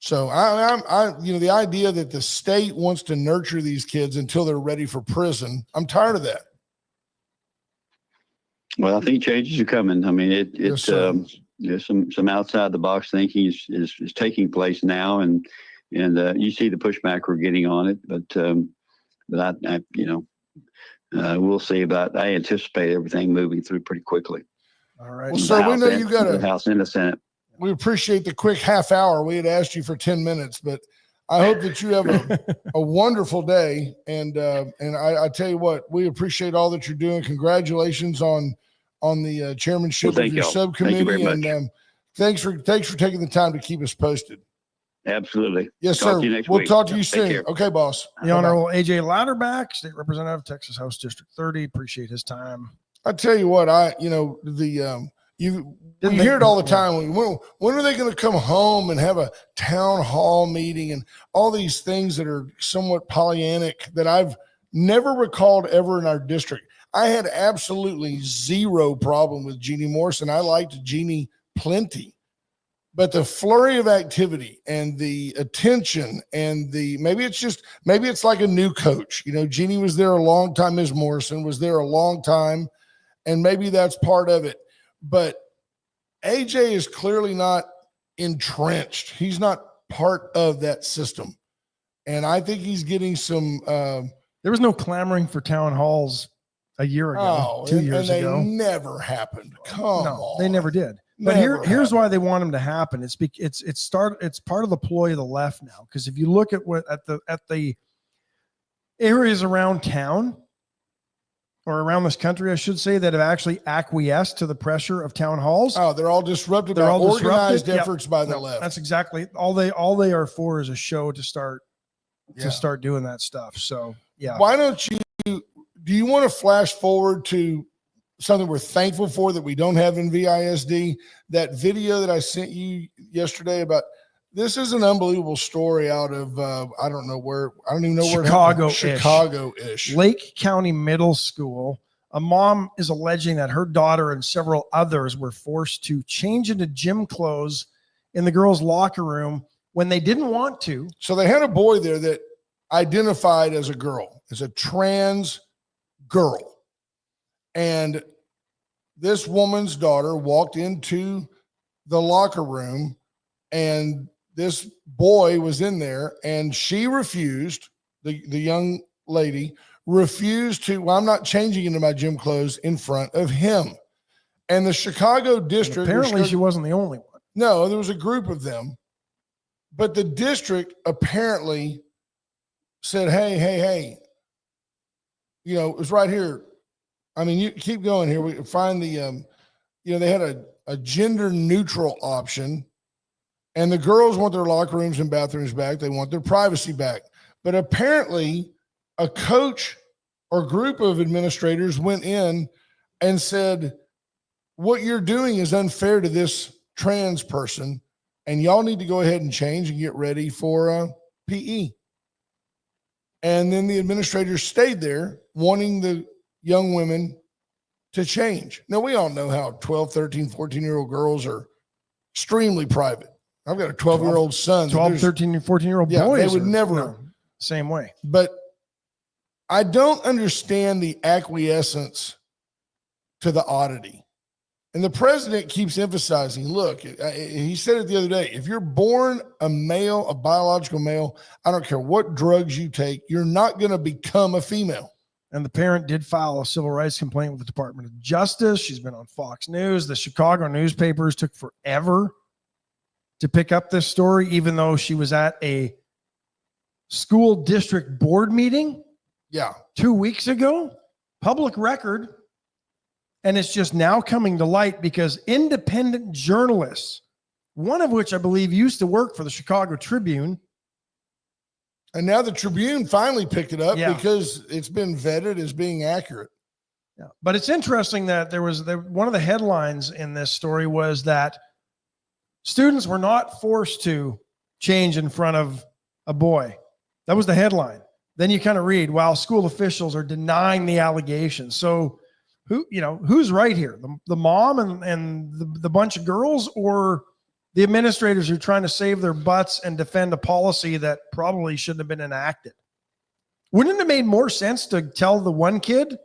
S3: So the idea that the state wants to nurture these kids until they're ready for prison, I'm tired of that.
S5: Well, I think changes are coming. I mean,
S3: Yes,
S5: some outside the box thinking is taking place now, and you see the pushback we're getting on it. But we'll see about. I anticipate everything moving through pretty quickly.
S2: All right.
S3: Well, sir, we know you got
S5: the House and the Senate.
S3: We appreciate the quick half hour. We had asked you for 10 minutes, but I hope that you have a wonderful day. And I tell you what, we appreciate all that you're doing. Congratulations on the chairmanship of your subcommittee.
S5: Thank you very much.
S3: And thanks for taking the time to keep us posted.
S5: Absolutely.
S3: Yes,
S5: Talk
S3: sir.
S5: to you next
S3: We'll
S5: week.
S3: talk to you
S5: Take
S3: soon.
S5: care.
S3: Okay, boss.
S2: The Honorable AJ Louderback, State Representative, Texas House District 30. Appreciate his time.
S3: I tell you what, you hear it all the time. When are they going to come home and have a town hall meeting and all these things that are somewhat Pollyannic that I've never recalled ever in our district? I had absolutely zero problem with Jeannie Morrison. I liked Jeannie plenty, but the flurry of activity and the attention and maybe it's like a new coach. Jeannie was there a long time. Ms. Morrison was there a long time, and maybe that's part of it. But AJ is clearly not entrenched. He's not part of that system. And I think he's getting some.
S2: There was no clamoring for town halls a year ago, 2 years ago.
S3: They never happened. Come on.
S2: They never did. But
S3: Never
S2: here's
S3: happened.
S2: why they want them to happen. It's part of the ploy of the left now. Because if you look at at the areas around town or around this country, I should say, that have actually acquiesced to the pressure of town halls.
S3: Oh, they're all disrupted
S2: They're
S3: by
S2: all
S3: organized
S2: disrupted.
S3: efforts by the
S2: No,
S3: left.
S2: That's exactly all they are for, is a show to start
S3: Yeah.
S2: doing that stuff. So yeah.
S3: Why don't you, do you want to flash forward to something we're thankful for that we don't have in VISD? That video that I sent you yesterday about, this is an unbelievable story out of, I don't even know where Chicago-ish.
S2: Lake County Middle School. A mom is alleging that her daughter and several others were forced to change into gym clothes in the girls' locker room when they didn't want to.
S3: So they had a boy there that identified as a girl, as a trans girl. And this woman's daughter walked into the locker room, and this boy was in there, and she refused, the young lady refused to, well, I'm not changing into my gym clothes in front of him. And the Chicago district,
S2: Apparently she wasn't the only one.
S3: no, there was a group of them, but the district apparently said, hey, you know, it was right here. I mean, you keep going here. We find the, they had a gender neutral option, and the girls want their locker rooms and bathrooms back. They want their privacy back. But apparently a coach or group of administrators went in and said, what you're doing is unfair to this trans person, and y'all need to go ahead and change and get ready for PE. And then the administrators stayed there wanting the young women to change. Now, we all know how 12, 13, 14-year-old girls are extremely private. I've got a 12-year-old son.
S2: 12, 13, and 14-year-old
S3: Yeah,
S2: boys.
S3: they would never.
S2: Same way.
S3: But I don't understand the acquiescence to the oddity. And the president keeps emphasizing, look, he said it the other day, if you're born a male, a biological male, I don't care what drugs you take, you're not going to become a female.
S2: And the parent did file a civil rights complaint with the Department of Justice. She's been on Fox News. The Chicago newspapers took forever to pick up this story, even though she was at a school district board meeting 2 weeks ago, public record. And it's just now coming to light because independent journalists, one of which I believe used to work for the Chicago Tribune.
S3: And now the Tribune finally picked it up because it's been vetted as being accurate.
S2: Yeah. But it's interesting that one of the headlines in this story was that students were not forced to change in front of a boy. That was the headline. Then you kind of read, while school officials are denying the allegations. So who's right here? The mom and the bunch of girls, or the administrators who are trying to save their butts and defend a policy that probably shouldn't have been enacted? Wouldn't it have made more sense to tell the one kid,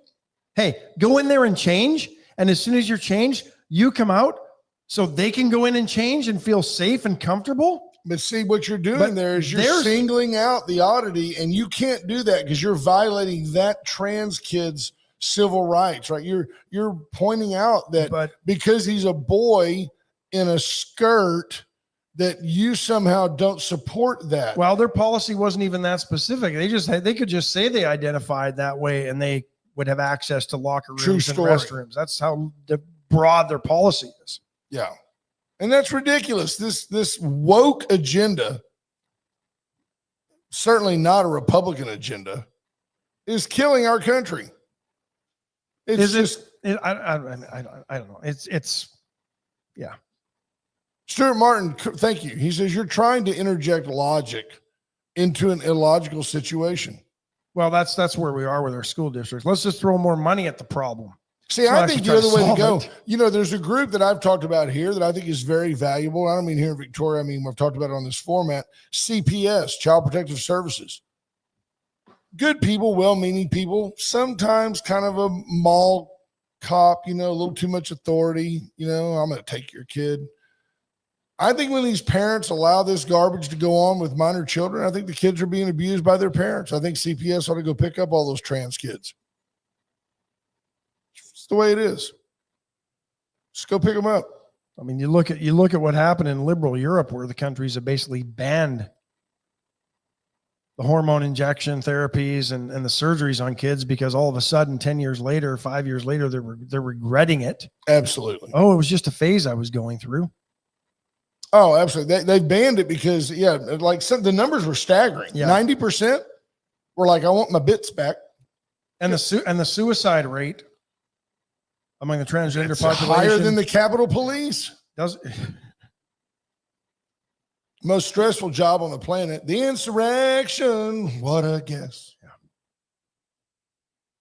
S2: hey, go in there and change, and as soon as you're changed, you come out so they can go in and change and feel safe and comfortable?
S3: But see, what you're doing there is you're singling out the oddity, and you can't do that because you're violating that trans kid's civil rights, right? You're pointing out that because he's a boy in a skirt, that you somehow don't support that.
S2: Well, their policy wasn't even that specific. They could just say they identified that way, and they would have access to locker rooms and restrooms. That's how broad their policy is.
S3: Yeah. And that's ridiculous. This woke agenda, certainly not a Republican agenda, is killing our country. I don't know. Yeah. Stuart Martin, thank you. He says, you're trying to interject logic into an illogical situation.
S2: Well, that's where we are with our school districts. Let's just throw more money at the problem.
S3: See, I think the other way to go, there's a group that I've talked about here that I think is very valuable. I don't mean here in Victoria. I mean, we've talked about it on this format. CPS, Child Protective Services. Good people, well-meaning people, sometimes kind of a mall cop, a little too much authority. I'm going to take your kid. I think when these parents allow this garbage to go on with minor children, I think the kids are being abused by their parents. I think CPS ought to go pick up all those trans kids. It's the way it is. Just go pick them up.
S2: I mean, you look at what happened in liberal Europe, where the countries have basically banned the hormone injection therapies and the surgeries on kids, because all of a sudden 10 years later, 5 years later, they're regretting it.
S3: Absolutely.
S2: Oh, it was just a phase I was going through.
S3: Oh, absolutely. They banned it because, the numbers were staggering.
S2: Yeah.
S3: 90% were like, I want my bits back.
S2: And the suicide rate among the transgender
S3: It's
S2: population
S3: higher than the Capitol Police.
S2: does.
S3: Most stressful job on the planet, the insurrection. What a guess. Yeah.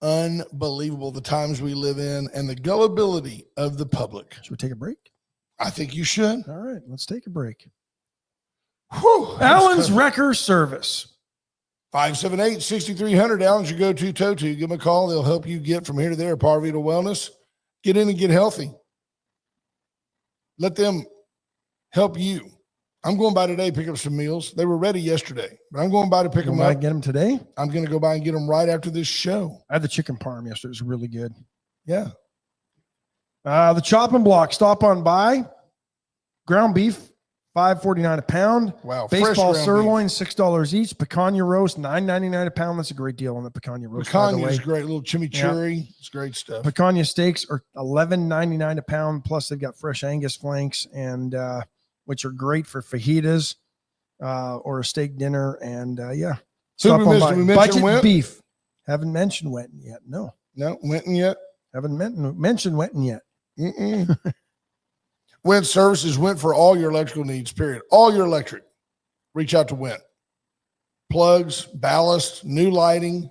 S3: Unbelievable the times we live in and the gullibility of the public.
S2: Should we take a break?
S3: I think you should.
S2: All right, let's take a break.
S3: Whew,
S2: Allen's Wrecker Service.
S3: 578-6300. Allen's your go-to toe-to. Give them a call. They'll help you get from here to there. Parvita Wellness. Get in and get healthy. Let them help you. I'm going by today, pick up some meals. They were ready yesterday, but I'm going by to pick them up.
S2: Get them today?
S3: I'm going to go by and get them right after this show.
S2: I had the chicken parm yesterday. It was really good.
S3: Yeah.
S2: The chopping block. Stop on by. Ground beef, $5.49 a pound.
S3: Wow.
S2: Baseball sirloin, $6 each. Picanha roast, $9.99 a pound. That's a great deal on the picanha roast.
S3: Picanha is great. A little chimichurri. Yeah. It's great stuff.
S2: Picanha steaks are $11.99 a pound. Plus, they've got fresh Angus flanks, and which are great for fajitas or a steak dinner. And
S3: So we mentioned
S2: Budget beef. Haven't mentioned Wenton yet. No,
S3: Wenton yet.
S2: Haven't mentioned Wenton yet.
S3: Went Services went for all your electrical needs, period. All your electric. Reach out to Went. Plugs, ballast, new lighting.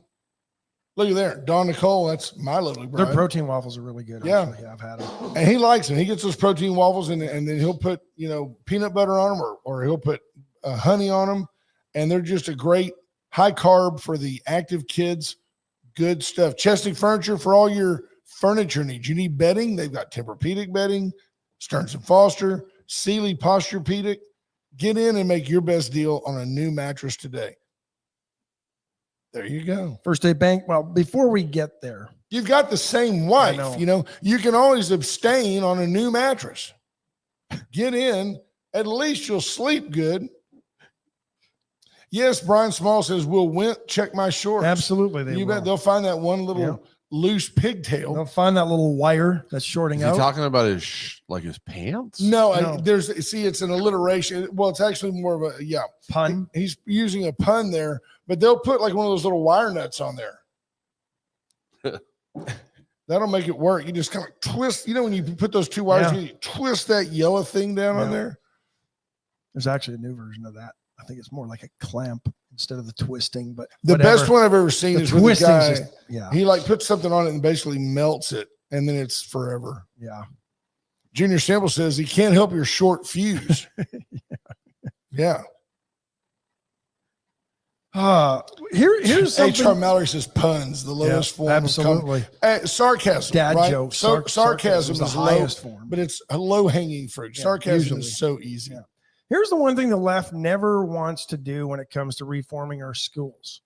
S3: Look at there. Don Nicole, that's my lovely bride.
S2: Their protein waffles are really good.
S3: Yeah.
S2: Actually. I've had them.
S3: And he likes them. He gets those protein waffles and then he'll put, peanut butter on them or he'll put honey on them. And they're just a great high carb for the active kids. Good stuff. Chesney Furniture for all your furniture needs. You need bedding. They've got Tempur-Pedic bedding, Stearns & Foster, Sealy Posturepedic. Get in and make your best deal on a new mattress today. There you go.
S2: First State Bank. Well, before we get there,
S3: you've got the same wife. You can always abstain on a new mattress. Get in. At least you'll sleep good. Yes, Brian Small says, will Went check my shorts?
S2: Absolutely.
S3: You bet they'll find that one little loose pigtail.
S2: They'll find that little wire that's shorting out.
S4: Is he talking about his pants?
S3: No. It's an alliteration. Well, it's actually more of a
S2: pun.
S3: He's using a pun there, but they'll put like one of those little wire nuts on there. That'll make it work. You just kind of twist, when you put those two wires, you twist that yellow thing down on there.
S2: There's actually a new version of that. I think it's more like a clamp instead of the twisting, but
S3: the best one I've ever seen is with the guy. He puts something on it and basically melts it, and then it's forever.
S2: Yeah.
S3: Junior Sample says he can't help your short fuse. Yeah.
S2: Here's something.
S3: H.R. Mallory says puns, the lowest form.
S2: Absolutely.
S3: Sarcasm.
S2: Dad joke.
S3: Sarcasm is
S2: the highest form,
S3: but it's a low hanging fruit. Sarcasm is so easy.
S2: Yeah. Here's the one thing the left never wants to do when it comes to reforming our schools.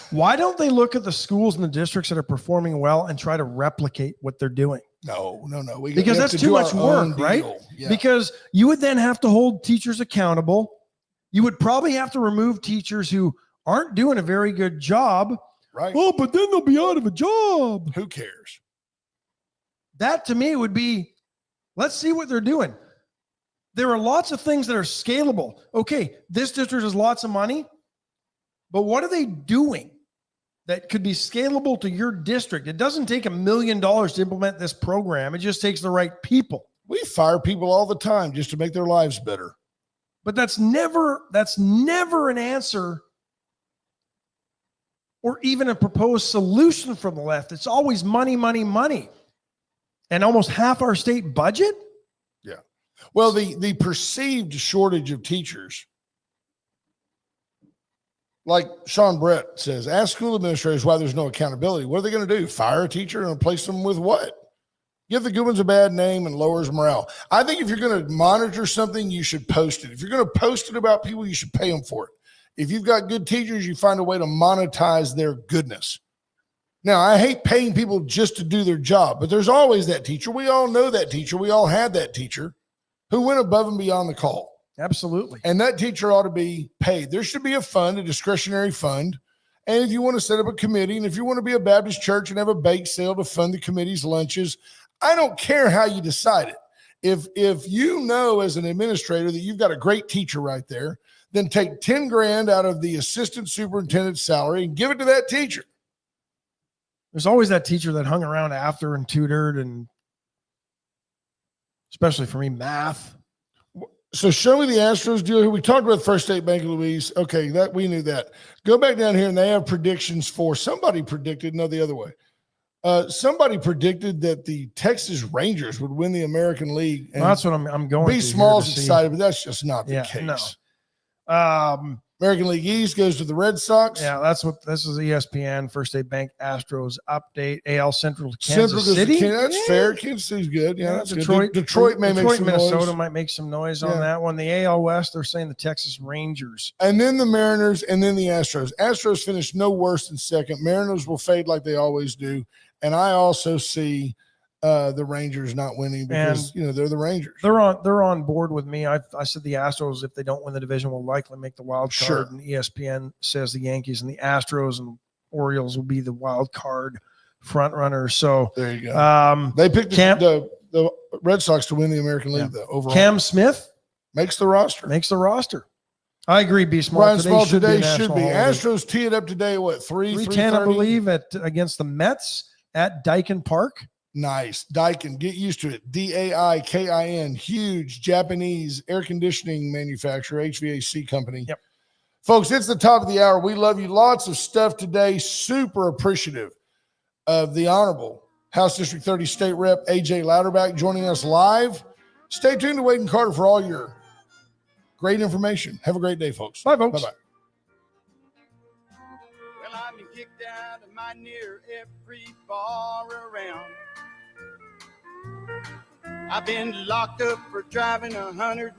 S2: Why don't they look at the schools and the districts that are performing well and try to replicate what they're doing?
S3: No.
S2: Because that's too much work, right? Yeah. Because you would then have to hold teachers accountable. You would probably have to remove teachers who aren't doing a very good job.
S3: Right.
S2: Oh, but then they'll be out of a job.
S3: Who cares?
S2: That to me would be, let's see what they're doing. There are lots of things that are scalable. Okay, this district has lots of money, but what are they doing that could be scalable to your district? It doesn't take $1 million to implement this program. It just takes the right people.
S3: We fire people all the time just to make their lives better.
S2: But that's never an answer or even a proposed solution from the left. It's always money, money, money. And almost half our state budget?
S3: Yeah. Well, the perceived shortage of teachers, like Sean Brett says, ask school administrators why there's no accountability. What are they going to do? Fire a teacher and replace them with what? Give the good ones a bad name and lowers morale. I think if you're going to monitor something, you should post it. If you're going to post it about people, you should pay them for it. If you've got good teachers, you find a way to monetize their goodness. Now, I hate paying people just to do their job, but there's always that teacher. We all know that teacher. We all had that teacher who went above and beyond the call.
S2: Absolutely.
S3: And that teacher ought to be paid. There should be a fund, a discretionary fund. And if you want to set up a committee, and if you want to be a Baptist church and have a bake sale to fund the committee's lunches, I don't care how you decide it. If you know as an administrator that you've got a great teacher right there, then take 10 grand out of the assistant superintendent's salary and give it to that teacher.
S2: There's always that teacher that hung around after and tutored, and especially for me, math.
S3: So show me the Astros deal here. We talked about First State Bank of Louise. Okay, that we knew that. Go back down here, and they have predictions for somebody predicted, no, the other way. Somebody predicted that the Texas Rangers would win the American League. And
S2: well, that's what I'm going.
S3: B. Small's excited, but that's just not the case.
S2: No.
S3: American League East goes to the Red Sox.
S2: Yeah, that's what this is. ESPN First State Bank Astros update. AL Central to Kansas City.
S3: That's fair. Kansas City's good. Yeah, that's
S2: Detroit.
S3: Good. Detroit may make some
S2: Minnesota
S3: noise.
S2: might make some noise on that one. The AL West, they're saying the Texas Rangers,
S3: and then the Mariners, and then the Astros. Astros finished no worse than second. Mariners will fade like they always do, and I also see the Rangers not winning because they're the Rangers.
S2: They're on board with me. I said the Astros, if they don't win the division, will likely make the wild card.
S3: Sure.
S2: And ESPN says the Yankees and the Astros Orioles will be the wild card front runners. So
S3: there you go. They picked the Red Sox to win the American League, though. Overall,
S2: Cam Smith
S3: makes the roster.
S2: I agree, B. Small.
S3: Brian Small today should be.
S2: Holiday.
S3: Astros tee it up today at what, 3:10,
S2: I believe, against the Mets at Daikin Park.
S3: Nice. Daikin, get used to it. Daikin, huge Japanese air conditioning manufacturer, HVAC company.
S2: Yep.
S3: Folks, it's the top of the hour. We love you. Lots of stuff today. Super appreciative of the Honorable House District 30 State Rep AJ Louderback joining us live. Stay tuned to Wade and Carter for all your great information. Have a great day, folks.
S2: Bye, folks.
S3: Bye-bye.
S1: Well, I've been kicked out of my near every bar around. I've been locked up for driving 100